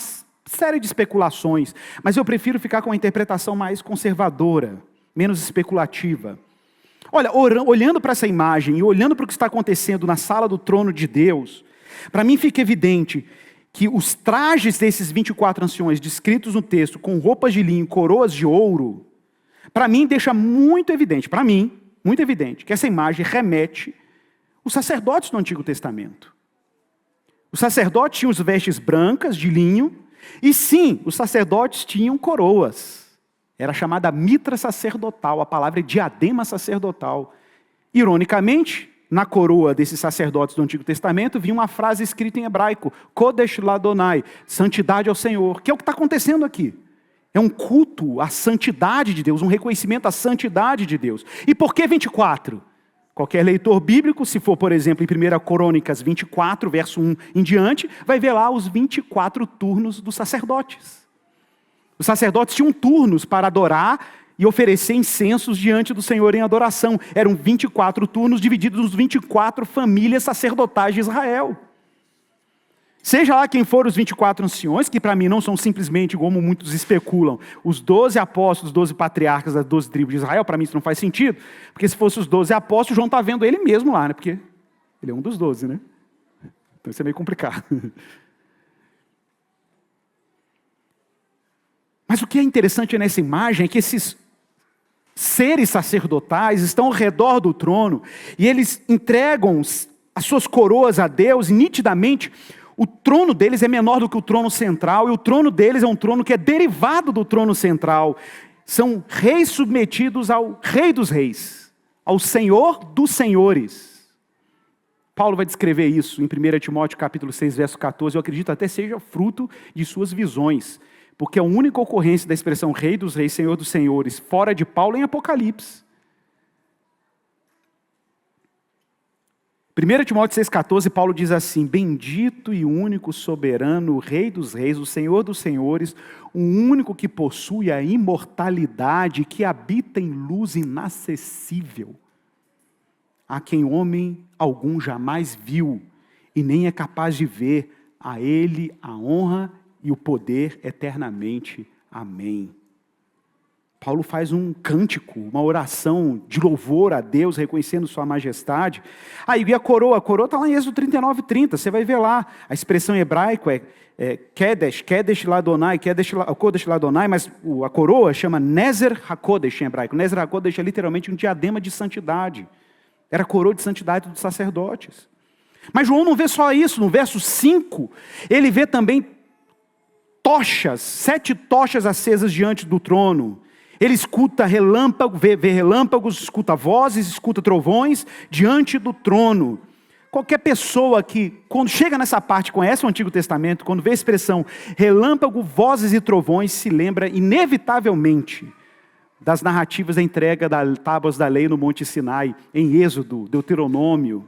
série de especulações, mas eu prefiro ficar com a interpretação mais conservadora, menos especulativa. Olha, olhando para essa imagem e olhando para o que está acontecendo na sala do trono de Deus, para mim fica evidente que os trajes desses 24 anciões descritos no texto, com roupas de linho, coroas de ouro, para mim deixa muito evidente, que essa imagem remete aos sacerdotes do Antigo Testamento. Os sacerdotes tinham as vestes brancas de linho, e sim, os sacerdotes tinham coroas. Era chamada mitra sacerdotal, a palavra é diadema sacerdotal. Ironicamente, na coroa desses sacerdotes do Antigo Testamento, vinha uma frase escrita em hebraico, Kodesh Ladonai, santidade ao Senhor, que é o que está acontecendo aqui. É um culto à santidade de Deus, um reconhecimento à santidade de Deus. E por que 24? Qualquer leitor bíblico, se for, por exemplo, em 1 Crônicas 24, verso 1 em diante, vai ver lá os 24 turnos dos sacerdotes. Os sacerdotes tinham turnos para adorar e oferecer incensos diante do Senhor em adoração. Eram 24 turnos divididos nos 24 famílias sacerdotais de Israel. Seja lá quem for os 24 anciões, que para mim não são simplesmente, como muitos especulam, os 12 apóstolos, 12 patriarcas das 12 tribos de Israel, para mim isso não faz sentido, porque se fosse os 12 apóstolos, João está vendo ele mesmo lá, né? Porque ele é um dos 12, né? Então isso é meio complicado. Mas o que é interessante nessa imagem é que esses seres sacerdotais estão ao redor do trono e eles entregam as suas coroas a Deus e nitidamente o trono deles é menor do que o trono central e o trono deles é um trono que é derivado do trono central. São reis submetidos ao Rei dos Reis. ao Senhor dos senhores. Paulo vai descrever isso em 1 Timóteo capítulo 6, verso 14. Eu acredito até seja fruto de suas visões. Porque a única ocorrência da expressão Rei dos Reis, Senhor dos Senhores, fora de Paulo, é em Apocalipse. 1 Timóteo 6,14, Paulo diz assim: bendito e único, soberano, o Rei dos Reis, o Senhor dos Senhores, o único que possui a imortalidade, que habita em luz inacessível, a quem homem algum jamais viu, e nem é capaz de ver, a ele a honra e o poder eternamente. Amém. Paulo faz um cântico, uma oração de louvor a Deus, reconhecendo sua majestade. E a coroa está lá em Êxodo 39:30, você vai ver lá, a expressão em hebraico é Kedesh Ladonai, Kodesh Ladonai, mas a coroa chama Nezer HaKodesh em hebraico. Nezer HaKodesh é literalmente um diadema de santidade, era a coroa de santidade dos sacerdotes. Mas João não vê só isso, no verso 5, ele vê também tochas, 7 tochas acesas diante do trono. Ele escuta vê relâmpagos, escuta vozes, escuta trovões diante do trono. Qualquer pessoa que, quando chega nessa parte, conhece o Antigo Testamento, quando vê a expressão relâmpago, vozes e trovões, se lembra inevitavelmente das narrativas da entrega das tábuas da lei no Monte Sinai, em Êxodo, Deuteronômio.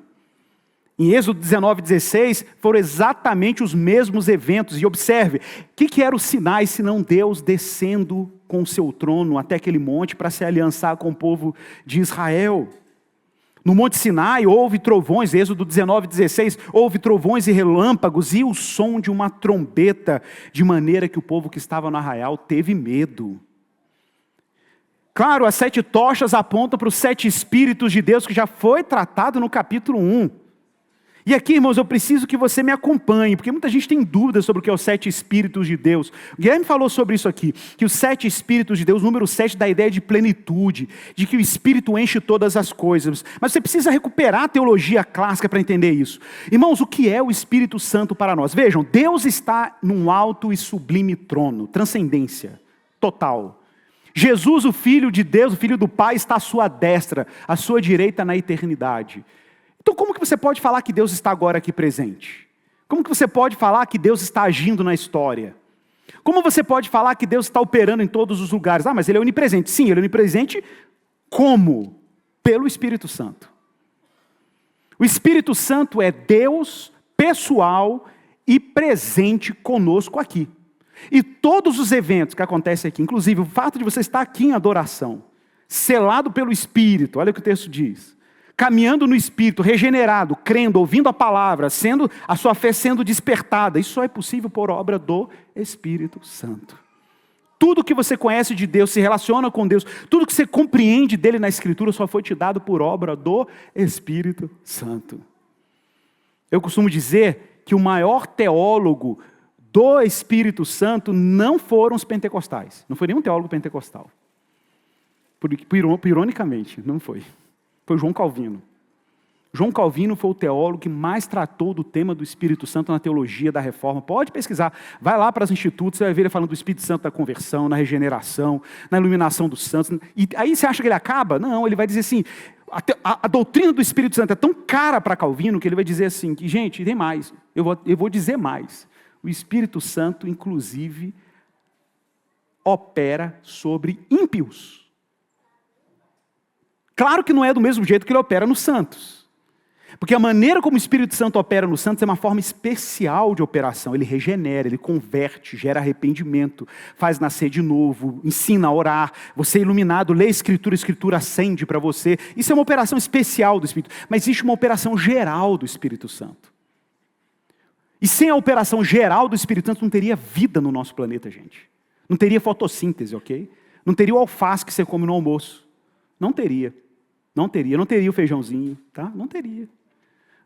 Em Êxodo 19:16, foram exatamente os mesmos eventos. E observe, o que era o Sinai, senão Deus descendo com o seu trono até aquele monte para se aliançar com o povo de Israel. No Monte Sinai houve trovões, Êxodo 19:16, houve trovões e relâmpagos e o som de uma trombeta, de maneira que o povo que estava no arraial teve medo. Claro, as 7 tochas apontam para os 7 Espíritos de Deus, que já foi tratado no capítulo 1. E aqui, irmãos, eu preciso que você me acompanhe, porque muita gente tem dúvidas sobre o que é os 7 Espíritos de Deus. O Guilherme falou sobre isso aqui, que os 7 Espíritos de Deus, número 7 dá a ideia de plenitude, de que o Espírito enche todas as coisas. Mas você precisa recuperar a teologia clássica para entender isso. Irmãos, o que é o Espírito Santo para nós? Vejam, Deus está num alto e sublime trono, transcendência total. Jesus, o Filho de Deus, o Filho do Pai, está à sua destra, à sua direita na eternidade. Então como que você pode falar que Deus está agora aqui presente? Como que você pode falar que Deus está agindo na história? Como você pode falar que Deus está operando em todos os lugares? Mas Ele é onipresente. Sim, Ele é onipresente como? Pelo Espírito Santo. O Espírito Santo é Deus pessoal e presente conosco aqui. E todos os eventos que acontecem aqui, inclusive o fato de você estar aqui em adoração, selado pelo Espírito, olha o que o texto diz. Caminhando no Espírito, regenerado, crendo, ouvindo a palavra, a sua fé sendo despertada. Isso só é possível por obra do Espírito Santo. Tudo que você conhece de Deus, se relaciona com Deus, tudo que você compreende dele na Escritura só foi te dado por obra do Espírito Santo. Eu costumo dizer que o maior teólogo do Espírito Santo não foram os pentecostais. Não foi nenhum teólogo pentecostal. Ironicamente, não foi. Foi João Calvino. João Calvino foi o teólogo que mais tratou do tema do Espírito Santo na teologia da Reforma. Pode pesquisar, vai lá para os institutos, você vai ver ele falando do Espírito Santo da conversão, na regeneração, na iluminação dos santos. E aí você acha que ele acaba? Não, ele vai dizer assim, a doutrina do Espírito Santo é tão cara para Calvino que ele vai dizer assim, que gente, tem mais, eu vou dizer mais. O Espírito Santo, inclusive, opera sobre ímpios. Claro que não é do mesmo jeito que ele opera nos santos. Porque a maneira como o Espírito Santo opera nos santos é uma forma especial de operação. Ele regenera, ele converte, gera arrependimento, faz nascer de novo, ensina a orar. Você é iluminado, lê a Escritura, a Escritura acende para você. Isso é uma operação especial do Espírito. Mas existe uma operação geral do Espírito Santo. E sem a operação geral do Espírito Santo não teria vida no nosso planeta, gente. Não teria fotossíntese, ok? Não teria o alface que você come no almoço. Não teria. Não teria o feijãozinho, tá? Não teria.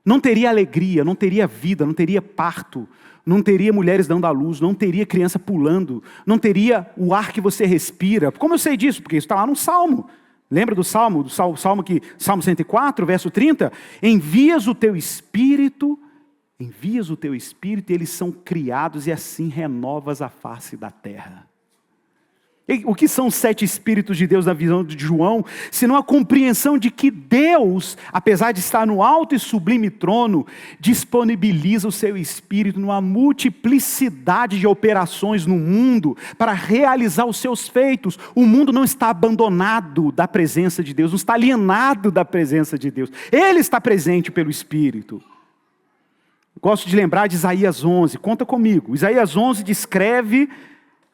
Não teria alegria, não teria vida, não teria parto, não teria mulheres dando à luz, não teria criança pulando, não teria o ar que você respira. Como eu sei disso? Porque isso está lá no Salmo. Lembra do Salmo? Salmo 104, verso 30? Envias o teu Espírito e eles são criados e assim renovas a face da terra. O que são os 7 Espíritos de Deus na visão de João? Senão a compreensão de que Deus, apesar de estar no alto e sublime trono, disponibiliza o seu Espírito numa multiplicidade de operações no mundo para realizar os seus feitos. O mundo não está abandonado da presença de Deus, não está alienado da presença de Deus. Ele está presente pelo Espírito. Gosto de lembrar de Isaías 11, conta comigo. Isaías 11 descreve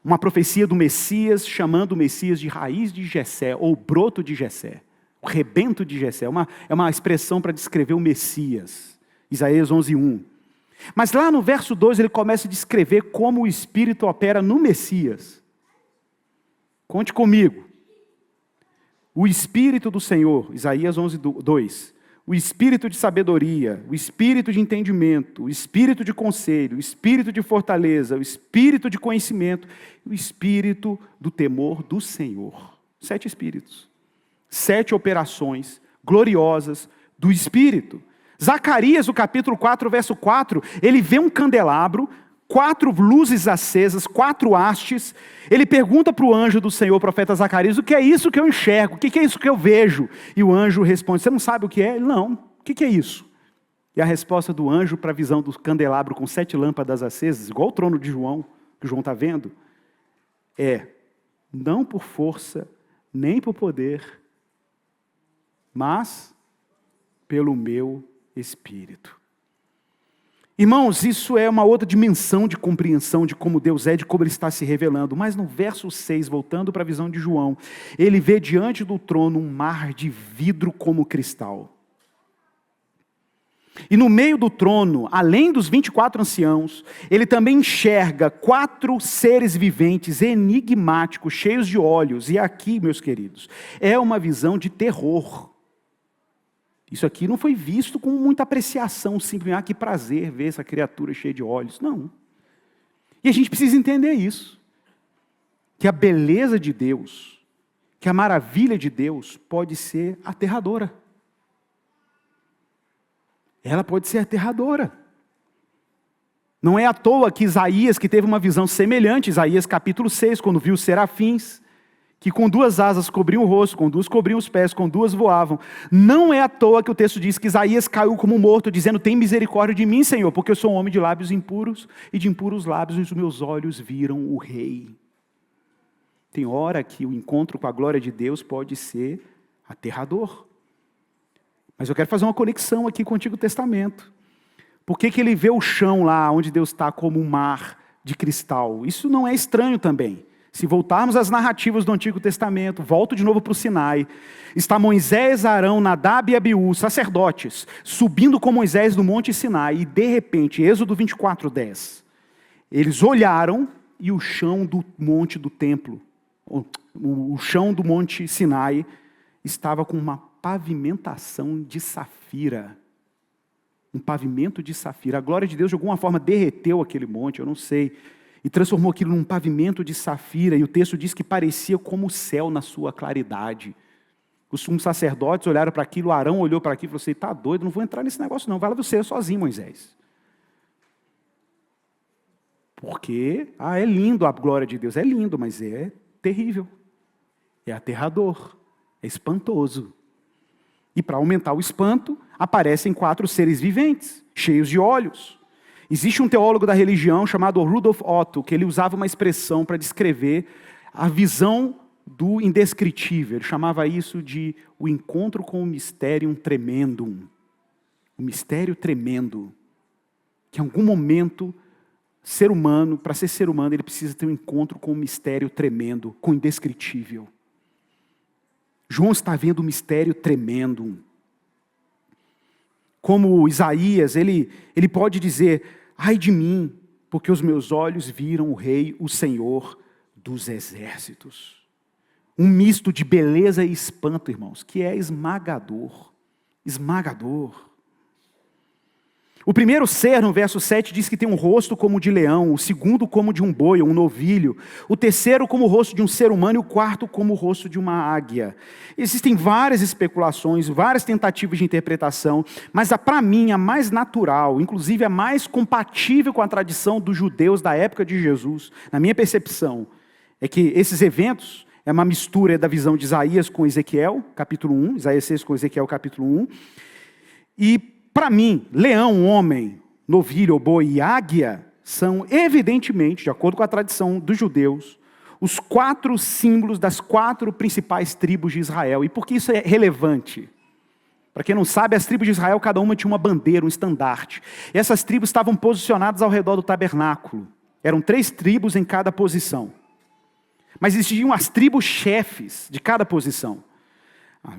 uma profecia do Messias, chamando o Messias de raiz de Jessé, ou broto de Jessé, o rebento de Jessé. É uma expressão para descrever o Messias. Isaías 11:1. Mas lá no verso 2 ele começa a descrever como o Espírito opera no Messias. Conte comigo. O Espírito do Senhor, Isaías 11:2. O espírito de sabedoria, o espírito de entendimento, o espírito de conselho, o espírito de fortaleza, o espírito de conhecimento, o espírito do temor do Senhor. 7 espíritos. 7 operações gloriosas do Espírito. Zacarias, no capítulo 4, verso 4, ele vê um candelabro, 4 luzes acesas, 4 hastes. Ele pergunta para o anjo do Senhor, o profeta Zacarias, o que é isso que eu enxergo? O que é isso que eu vejo? E o anjo responde, você não sabe o que é? Ele, não. O que é isso? E a resposta do anjo para a visão do candelabro com 7 lâmpadas acesas, igual o trono de João, que João está vendo, é, não por força, nem por poder, mas pelo meu Espírito. Irmãos, isso é uma outra dimensão de compreensão de como Deus é, de como Ele está se revelando. Mas no verso 6, voltando para a visão de João, ele vê diante do trono um mar de vidro como cristal. E no meio do trono, além dos 24 anciãos, ele também enxerga 4 seres viventes enigmáticos, cheios de olhos. E aqui, meus queridos, é uma visão de terror. Isso aqui não foi visto com muita apreciação, simplesmente, que prazer ver essa criatura cheia de olhos. Não. E a gente precisa entender isso. Que a beleza de Deus, que a maravilha de Deus pode ser aterradora. Ela pode ser aterradora. Não é à toa que Isaías, que teve uma visão semelhante, Isaías capítulo 6, quando viu os serafins, que com 2 asas cobriam o rosto, com 2 cobriam os pés, com 2 voavam. Não é à toa que o texto diz que Isaías caiu como morto, dizendo, tem misericórdia de mim, Senhor, porque eu sou um homem de lábios impuros, e de impuros lábios os meus olhos viram o Rei. Tem hora que o encontro com a glória de Deus pode ser aterrador. Mas eu quero fazer uma conexão aqui com o Antigo Testamento. Por que ele vê o chão lá, onde Deus está, como um mar de cristal? Isso não é estranho também. Se voltarmos às narrativas do Antigo Testamento, volto de novo para o Sinai, está Moisés, Arão, Nadab e Abiú, sacerdotes, subindo com Moisés no Monte Sinai, e de repente, Êxodo 24:10, eles olharam e o chão do monte do templo, o chão do Monte Sinai, estava com uma pavimentação de safira. Um pavimento de safira. A glória de Deus de alguma forma derreteu aquele monte, eu não sei, e transformou aquilo num pavimento de safira, e o texto diz que parecia como o céu na sua claridade. Os sumos sacerdotes olharam para aquilo, Arão olhou para aquilo e falou assim, está doido, não vou entrar nesse negócio não, vai lá você sozinho, Moisés. Porque, é lindo a glória de Deus, é lindo, mas é terrível, é aterrador, é espantoso. E para aumentar o espanto, aparecem 4 seres viventes, cheios de olhos. Existe um teólogo da religião chamado Rudolf Otto, que ele usava uma expressão para descrever a visão do indescritível. Ele chamava isso de o encontro com o mysterium tremendum. O mistério tremendo. Que em algum momento, ser humano, para ser ser humano, ele precisa ter um encontro com o mistério tremendo, com o indescritível. João está vendo o mistério tremendo. Como Isaías, ele pode dizer, ai de mim, porque os meus olhos viram o Rei, o Senhor dos exércitos. Um misto de beleza e espanto, irmãos, que é esmagador. Esmagador. O primeiro ser, no verso 7, diz que tem um rosto como o de leão, o segundo como de um boi, um novilho, o terceiro como o rosto de um ser humano e o quarto como o rosto de uma águia. Existem várias especulações, várias tentativas de interpretação, mas para mim a mais natural, inclusive a mais compatível com a tradição dos judeus da época de Jesus, na minha percepção, é que esses eventos é uma mistura da visão de Isaías com Ezequiel, capítulo 1, Isaías 6 com Ezequiel, capítulo 1. E, para mim, leão, homem, novilho, boi e águia são, evidentemente, de acordo com a tradição dos judeus, os 4 símbolos das 4 principais tribos de Israel. E por que isso é relevante? Para quem não sabe, as tribos de Israel, cada uma tinha uma bandeira, um estandarte. E essas tribos estavam posicionadas ao redor do tabernáculo. Eram 3 tribos em cada posição. Mas existiam as tribos chefes de cada posição.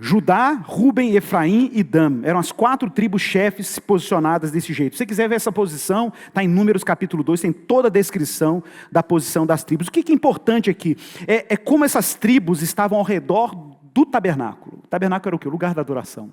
Judá, Ruben, Efraim e Dan. Eram as 4 tribos chefes posicionadas desse jeito. Se você quiser ver essa posição, está em Números capítulo 2, tem toda a descrição da posição das tribos. O que é importante aqui? É como essas tribos estavam ao redor do tabernáculo. O tabernáculo era o quê? O lugar da adoração.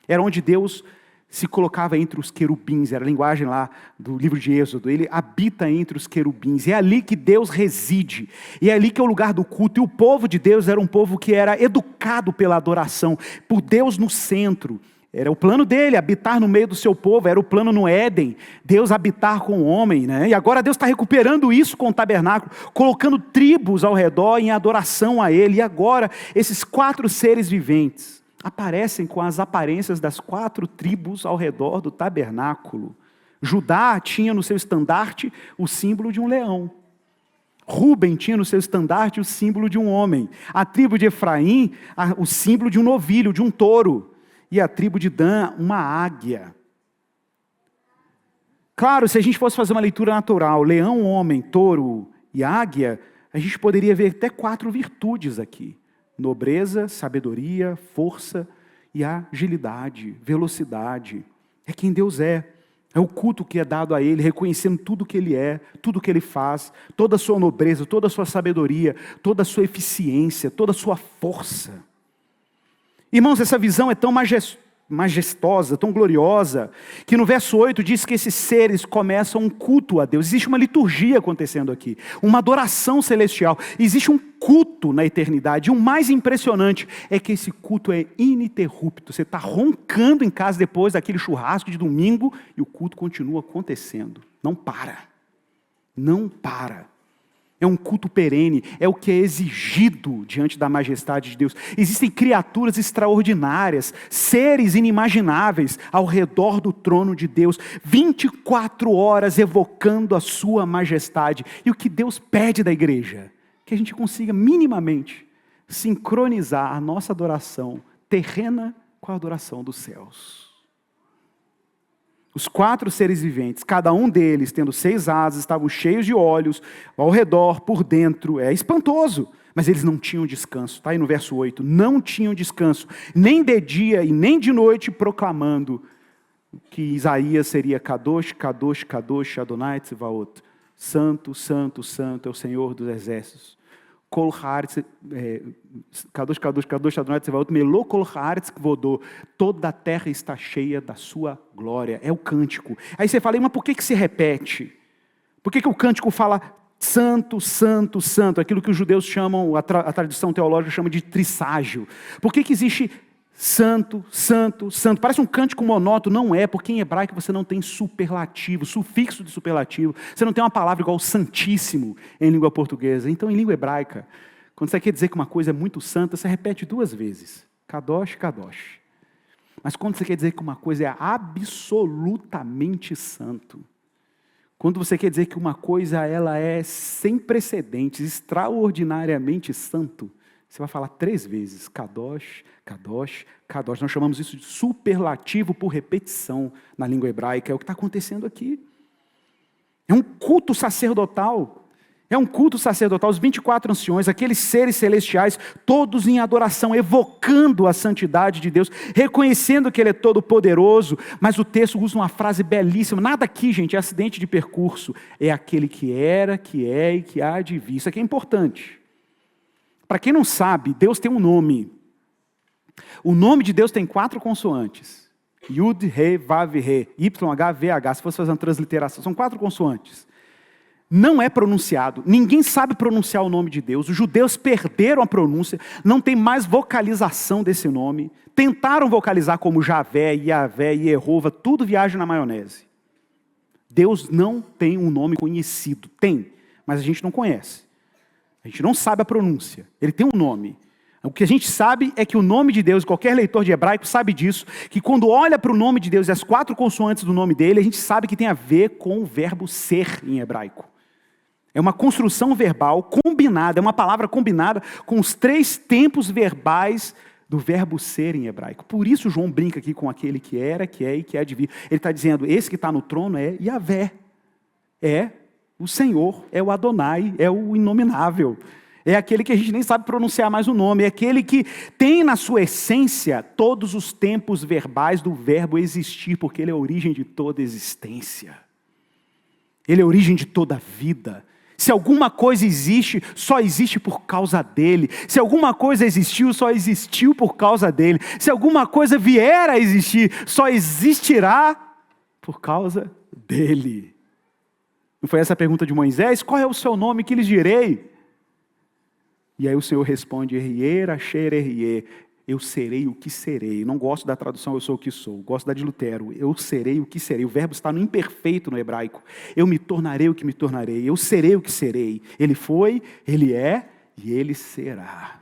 Era onde Deus se colocava entre os querubins, era a linguagem lá do livro de Êxodo, ele habita entre os querubins, é ali que Deus reside, e é ali que é o lugar do culto, e o povo de Deus era um povo que era educado pela adoração, por Deus no centro, era o plano dele, habitar no meio do seu povo, era o plano no Éden, Deus habitar com o homem, né? E agora Deus está recuperando isso com o tabernáculo, colocando tribos ao redor em adoração a ele, e agora esses 4 seres viventes, aparecem com as aparências das 4 tribos ao redor do tabernáculo. Judá tinha no seu estandarte o símbolo de um leão. Ruben tinha no seu estandarte o símbolo de um homem. A tribo de Efraim, o símbolo de um novilho, de um touro. E a tribo de Dan, uma águia. Claro, se a gente fosse fazer uma leitura natural, leão, homem, touro e águia, a gente poderia ver até 4 virtudes aqui. Nobreza, sabedoria, força e agilidade, velocidade. É quem Deus é. É o culto que é dado a Ele, reconhecendo tudo que Ele é, tudo que Ele faz, toda a sua nobreza, toda a sua sabedoria, toda a sua eficiência, toda a sua força. Irmãos, essa visão é tão majestosa, tão gloriosa, que no verso 8 diz que esses seres começam um culto a Deus. Existe uma liturgia acontecendo aqui, uma adoração celestial. Existe um culto na eternidade. E o mais impressionante é que esse culto é ininterrupto. Você está roncando em casa depois daquele churrasco de domingo e o culto continua acontecendo. Não para. Não para. É um culto perene, é o que é exigido diante da majestade de Deus. Existem criaturas extraordinárias, seres inimagináveis ao redor do trono de Deus, 24 horas evocando a sua majestade. E o que Deus pede da igreja? Que a gente consiga minimamente sincronizar a nossa adoração terrena com a adoração dos céus. Os 4 seres viventes, cada um deles tendo 6 asas, estavam cheios de olhos, ao redor, por dentro. É espantoso, mas eles não tinham descanso. Está aí no verso 8. Não tinham descanso, nem de dia e nem de noite, proclamando que Isaías seria Kadosh, Kadosh, Kadosh, Adonai Tsevaot. Santo, santo, santo é o Senhor dos exércitos. Kol haaretz, Kadosh, Kadosh, Kadosh, Adonai Tsevaot, Melô Kol haaretz kvodô. Toda a terra está cheia da sua glória. É o cântico. Aí você fala, mas por que se repete? Por que o cântico fala santo, santo, santo? Aquilo que os judeus chamam, a tradição teológica chama de trisságio. Por que existe santo, santo, santo? Parece um cântico monótono, não é, porque em hebraico você não tem superlativo, sufixo de superlativo. Você não tem uma palavra igual santíssimo em língua portuguesa. Então, em língua hebraica, quando você quer dizer que uma coisa é muito santa, você repete 2 vezes. Kadosh, Kadosh. Mas quando você quer dizer que uma coisa é absolutamente santo, quando você quer dizer que uma coisa ela é sem precedentes, extraordinariamente santo, você vai falar 3 vezes, Kadosh, Kadosh, Kadosh. Nós chamamos isso de superlativo por repetição na língua hebraica. É o que está acontecendo aqui. É um culto sacerdotal. É um culto sacerdotal. Os 24 anciões, aqueles seres celestiais, todos em adoração, evocando a santidade de Deus, reconhecendo que Ele é todo poderoso. Mas o texto usa uma frase belíssima. Nada aqui, gente, é acidente de percurso. É aquele que era, que é e que há de vir. Isso aqui é importante. Para quem não sabe, Deus tem um nome. O nome de Deus tem 4 consoantes. Yud, Re, Vav, Re. Y, H, V, H. Se fosse fazer uma transliteração, são 4 consoantes. Não é pronunciado. Ninguém sabe pronunciar o nome de Deus. Os judeus perderam a pronúncia. Não tem mais vocalização desse nome. Tentaram vocalizar como Javé, Yavé, Yehová. Tudo viaja na maionese. Deus não tem um nome conhecido. Tem, mas a gente não conhece. A gente não sabe a pronúncia, ele tem um nome. O que a gente sabe é que o nome de Deus, qualquer leitor de hebraico sabe disso, que quando olha para o nome de Deus e as 4 consoantes do nome dele, a gente sabe que tem a ver com o verbo ser em hebraico. É uma construção verbal combinada, é uma palavra combinada com os 3 tempos verbais do verbo ser em hebraico. Por isso João brinca aqui com aquele que era, que é e que há de vir. Ele está dizendo, esse que está no trono é Yahvé, é o Senhor, é o Adonai, é o inominável. É aquele que a gente nem sabe pronunciar mais o nome, é aquele que tem na sua essência todos os tempos verbais do verbo existir, porque ele é a origem de toda existência. Ele é a origem de toda vida. Se alguma coisa existe, só existe por causa dele. Se alguma coisa existiu, só existiu por causa dele. Se alguma coisa vier a existir, só existirá por causa dele. Não foi essa a pergunta de Moisés? Qual é o seu nome que lhes direi? E aí o Senhor responde, Erriê, Racher, Erriê, eu serei o que serei. Não gosto da tradução eu sou o que sou, gosto da de Lutero, eu serei o que serei. O verbo está no imperfeito no hebraico. Eu me tornarei o que me tornarei, eu serei o que serei. Ele foi, ele é e ele será.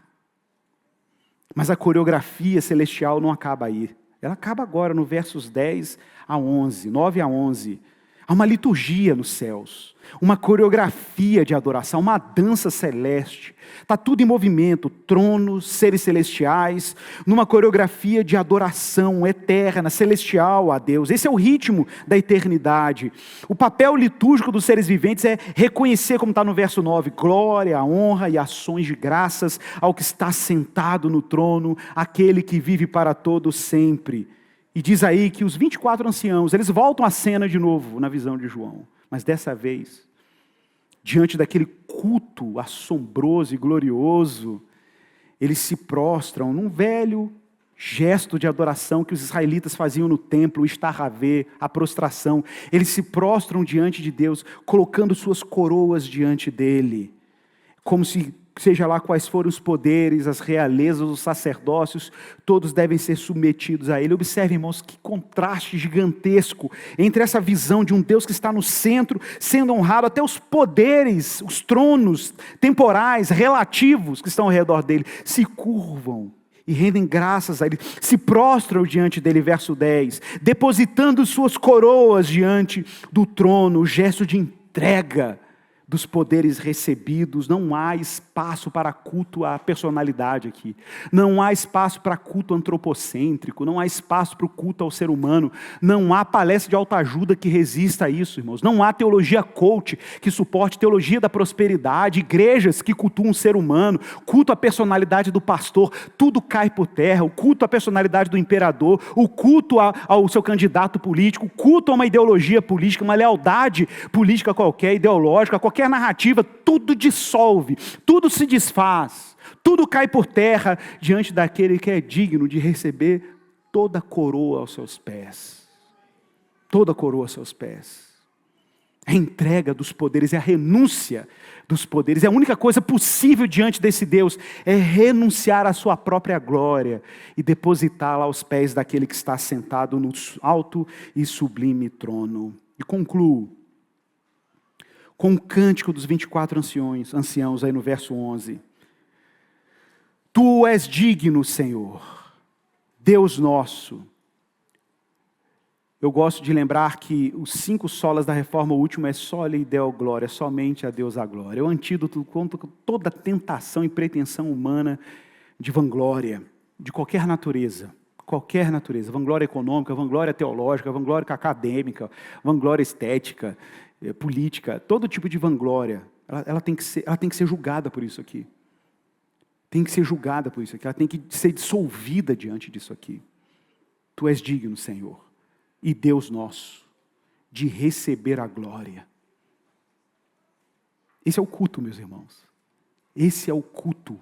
Mas a coreografia celestial não acaba aí. Ela acaba agora no versos 10 a 11, 9 a 11. Há uma liturgia nos céus, uma coreografia de adoração, uma dança celeste. Está tudo em movimento, tronos, seres celestiais, numa coreografia de adoração eterna, celestial a Deus. Esse é o ritmo da eternidade. O papel litúrgico dos seres viventes é reconhecer, como está no verso 9, glória, honra e ações de graças ao que está sentado no trono, aquele que vive para todo sempre. E diz aí que os 24 anciãos, eles voltam à cena de novo, na visão de João. Mas dessa vez, diante daquele culto assombroso e glorioso, eles se prostram num velho gesto de adoração que os israelitas faziam no templo, o estarravê, a prostração. Eles se prostram diante de Deus, colocando suas coroas diante dele, como se seja lá quais forem os poderes, as realezas, os sacerdócios, todos devem ser submetidos a ele. Observe, irmãos, que contraste gigantesco entre essa visão de um Deus que está no centro, sendo honrado, até os poderes, os tronos temporais, relativos, que estão ao redor dele, se curvam e rendem graças a ele, se prostram diante dele, verso 10, depositando suas coroas diante do trono, o gesto de entrega dos poderes recebidos. Não há espaço para culto à personalidade aqui. Não há espaço para culto antropocêntrico. Não há espaço para o culto ao ser humano. Não há palestra de autoajuda que resista a isso, irmãos. Não há teologia coach que suporte teologia da prosperidade, igrejas que cultuam o ser humano, culto à personalidade do pastor. Tudo cai por terra. O culto à personalidade do imperador, o culto ao seu candidato político, o culto a uma ideologia política, uma lealdade política qualquer, ideológica, qualquer narrativa, tudo dissolve, tudo se desfaz, tudo cai por terra diante daquele que é digno de receber toda a coroa aos seus pés. Toda a coroa aos seus pés. A entrega dos poderes, é a renúncia dos poderes. É a única coisa possível diante desse Deus, é renunciar à sua própria glória e depositá-la aos pés daquele que está sentado no alto e sublime trono. E concluo com o cântico dos 24 anciãos, aí no verso 11. Tu és digno, Senhor, Deus nosso. Eu gosto de lembrar que os 5 solas da reforma, o último é soli deo glória, somente a Deus a glória. É o antídoto contra toda tentação e pretensão humana de vanglória, de qualquer natureza. Qualquer natureza, vanglória econômica, vanglória teológica, vanglória acadêmica, vanglória estética, política, todo tipo de vanglória, ela tem que ser julgada por isso aqui. Tem que ser julgada por isso aqui, ela tem que ser dissolvida diante disso aqui. Tu és digno, Senhor, e Deus nosso, de receber a glória. Esse é o culto, meus irmãos. Esse é o culto.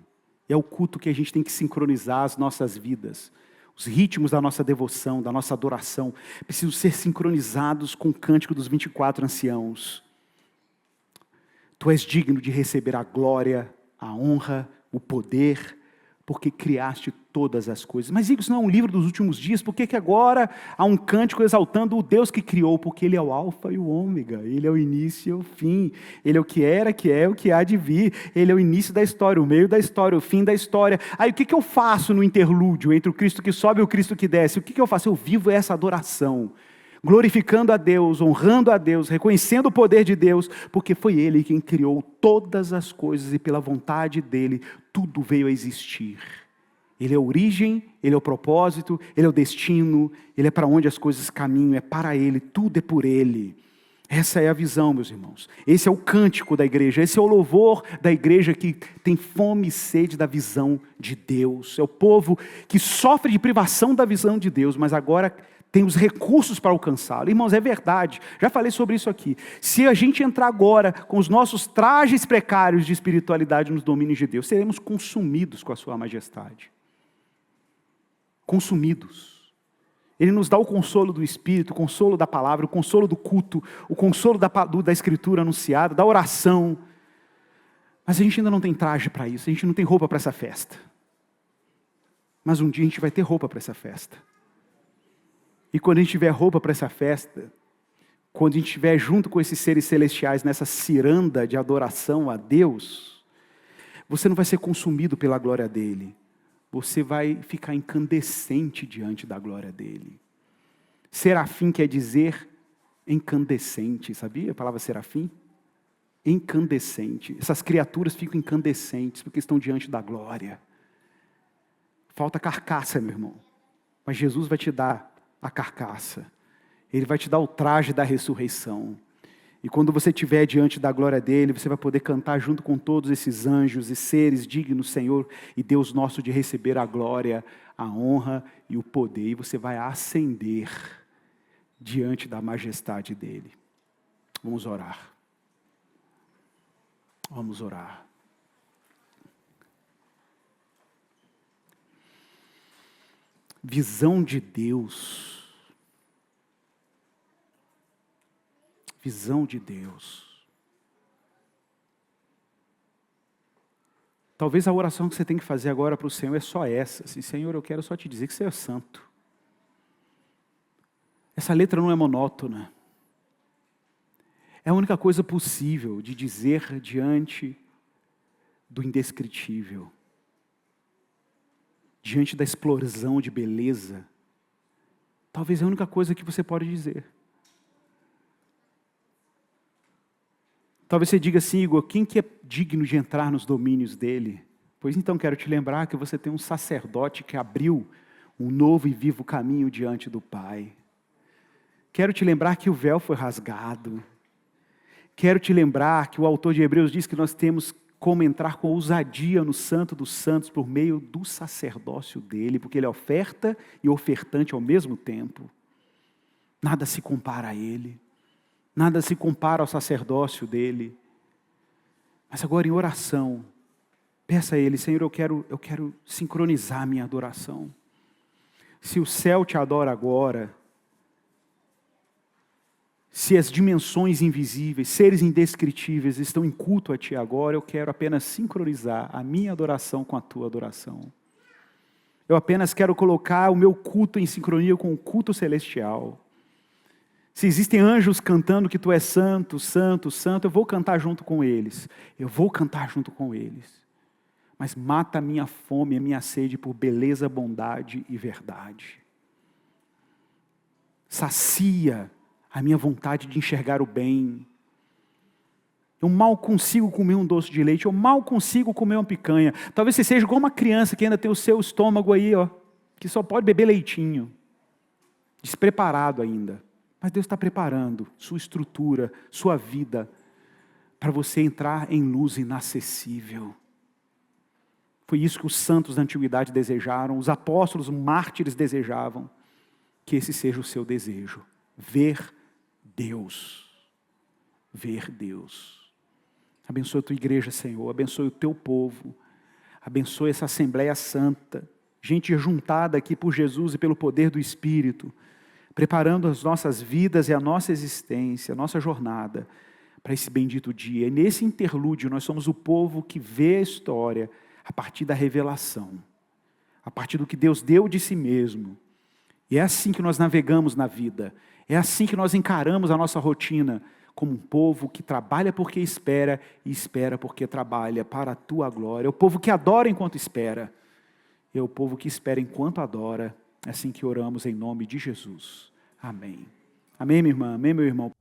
É o culto que a gente tem que sincronizar as nossas vidas. Os ritmos da nossa devoção, da nossa adoração, precisam ser sincronizados com o cântico dos 24 anciãos. Tu és digno de receber a glória, a honra, o poder, porque criaste todas as coisas. Mas isso não é um livro dos últimos dias, por que agora há um cântico exaltando o Deus que criou? Porque Ele é o alfa e o ômega, Ele é o início e o fim, Ele é o que era, que é, o que há de vir, Ele é o início da história, o meio da história, o fim da história. Aí o que eu faço no interlúdio entre o Cristo que sobe e o Cristo que desce? O que eu faço? Eu vivo essa adoração, glorificando a Deus, honrando a Deus, reconhecendo o poder de Deus, porque foi Ele quem criou todas as coisas e pela vontade dEle, tudo veio a existir. Ele é a origem, Ele é o propósito, Ele é o destino, Ele é para onde as coisas caminham, é para Ele, tudo é por Ele. Essa é a visão, meus irmãos. Esse é o cântico da igreja, esse é o louvor da igreja que tem fome e sede da visão de Deus. É o povo que sofre de privação da visão de Deus, mas agora tem os recursos para alcançá-lo. Irmãos, é verdade, já falei sobre isso aqui. Se a gente entrar agora com os nossos trajes precários de espiritualidade nos domínios de Deus, seremos consumidos com a sua majestade. Consumidos. Ele nos dá o consolo do Espírito, o consolo da palavra, o consolo do culto, o consolo da Escritura anunciada, da oração. Mas a gente ainda não tem traje para isso, a gente não tem roupa para essa festa. Mas um dia a gente vai ter roupa para essa festa. E quando a gente tiver roupa para essa festa, quando a gente estiver junto com esses seres celestiais nessa ciranda de adoração a Deus, você não vai ser consumido pela glória dEle. Você vai ficar incandescente diante da glória dEle. Serafim quer dizer incandescente, sabia a palavra serafim? Incandescente. Essas criaturas ficam incandescentes porque estão diante da glória. Falta carcaça, meu irmão. Mas Jesus vai te dar a carcaça. Ele vai te dar o traje da ressurreição. E quando você estiver diante da glória dEle, você vai poder cantar junto com todos esses anjos e seres dignos, Senhor, e Deus nosso, de receber a glória, a honra e o poder. E você vai ascender diante da majestade dEle. Vamos orar. Vamos orar. Visão de Deus. Visão de Deus. Talvez a oração que você tem que fazer agora para o Senhor é só essa. Assim, Senhor, eu quero só te dizer que você é santo. Essa letra não é monótona. É a única coisa possível de dizer diante do indescritível. Diante da explosão de beleza. Talvez é a única coisa que você pode dizer. Talvez você diga assim, Igor, quem que é digno de entrar nos domínios dele? Pois então quero te lembrar que você tem um sacerdote que abriu um novo e vivo caminho diante do Pai. Quero te lembrar que o véu foi rasgado. Quero te lembrar que o autor de Hebreus diz que nós temos como entrar com ousadia no Santo dos Santos por meio do sacerdócio dele, porque ele é oferta e ofertante ao mesmo tempo. Nada se compara a ele. Nada se compara ao sacerdócio dele. Mas agora em oração, peça a Ele, Senhor, eu quero sincronizar minha adoração. Se o céu te adora agora, se as dimensões invisíveis, seres indescritíveis estão em culto a Ti agora, eu quero apenas sincronizar a minha adoração com a Tua adoração. Eu apenas quero colocar o meu culto em sincronia com o culto celestial. Se existem anjos cantando que Tu és santo, santo, santo, eu vou cantar junto com eles. Eu vou cantar junto com eles. Mas mata a minha fome, a minha sede por beleza, bondade e verdade. Sacia a minha vontade de enxergar o bem. Eu mal consigo comer um doce de leite, eu mal consigo comer uma picanha. Talvez você seja como uma criança que ainda tem o seu estômago aí, que só pode beber leitinho. Despreparado ainda. Mas Deus está preparando sua estrutura, sua vida, para você entrar em luz inacessível. Foi isso que os santos da antiguidade desejaram, os apóstolos, os mártires desejavam. Que esse seja o seu desejo. Ver Deus. Ver Deus. Abençoe a tua igreja, Senhor. Abençoe o teu povo. Abençoe essa Assembleia Santa. Gente juntada aqui por Jesus e pelo poder do Espírito. Preparando as nossas vidas e a nossa existência, a nossa jornada para esse bendito dia. E nesse interlúdio nós somos o povo que vê a história a partir da revelação. a partir do que Deus deu de si mesmo. E é assim que nós navegamos na vida. É assim que nós encaramos a nossa rotina, como um povo que trabalha porque espera e espera porque trabalha para a tua glória. É o povo que adora enquanto espera. É o povo que espera enquanto adora. É assim que oramos em nome de Jesus. Amém. Amém, minha irmã. Amém, meu irmão.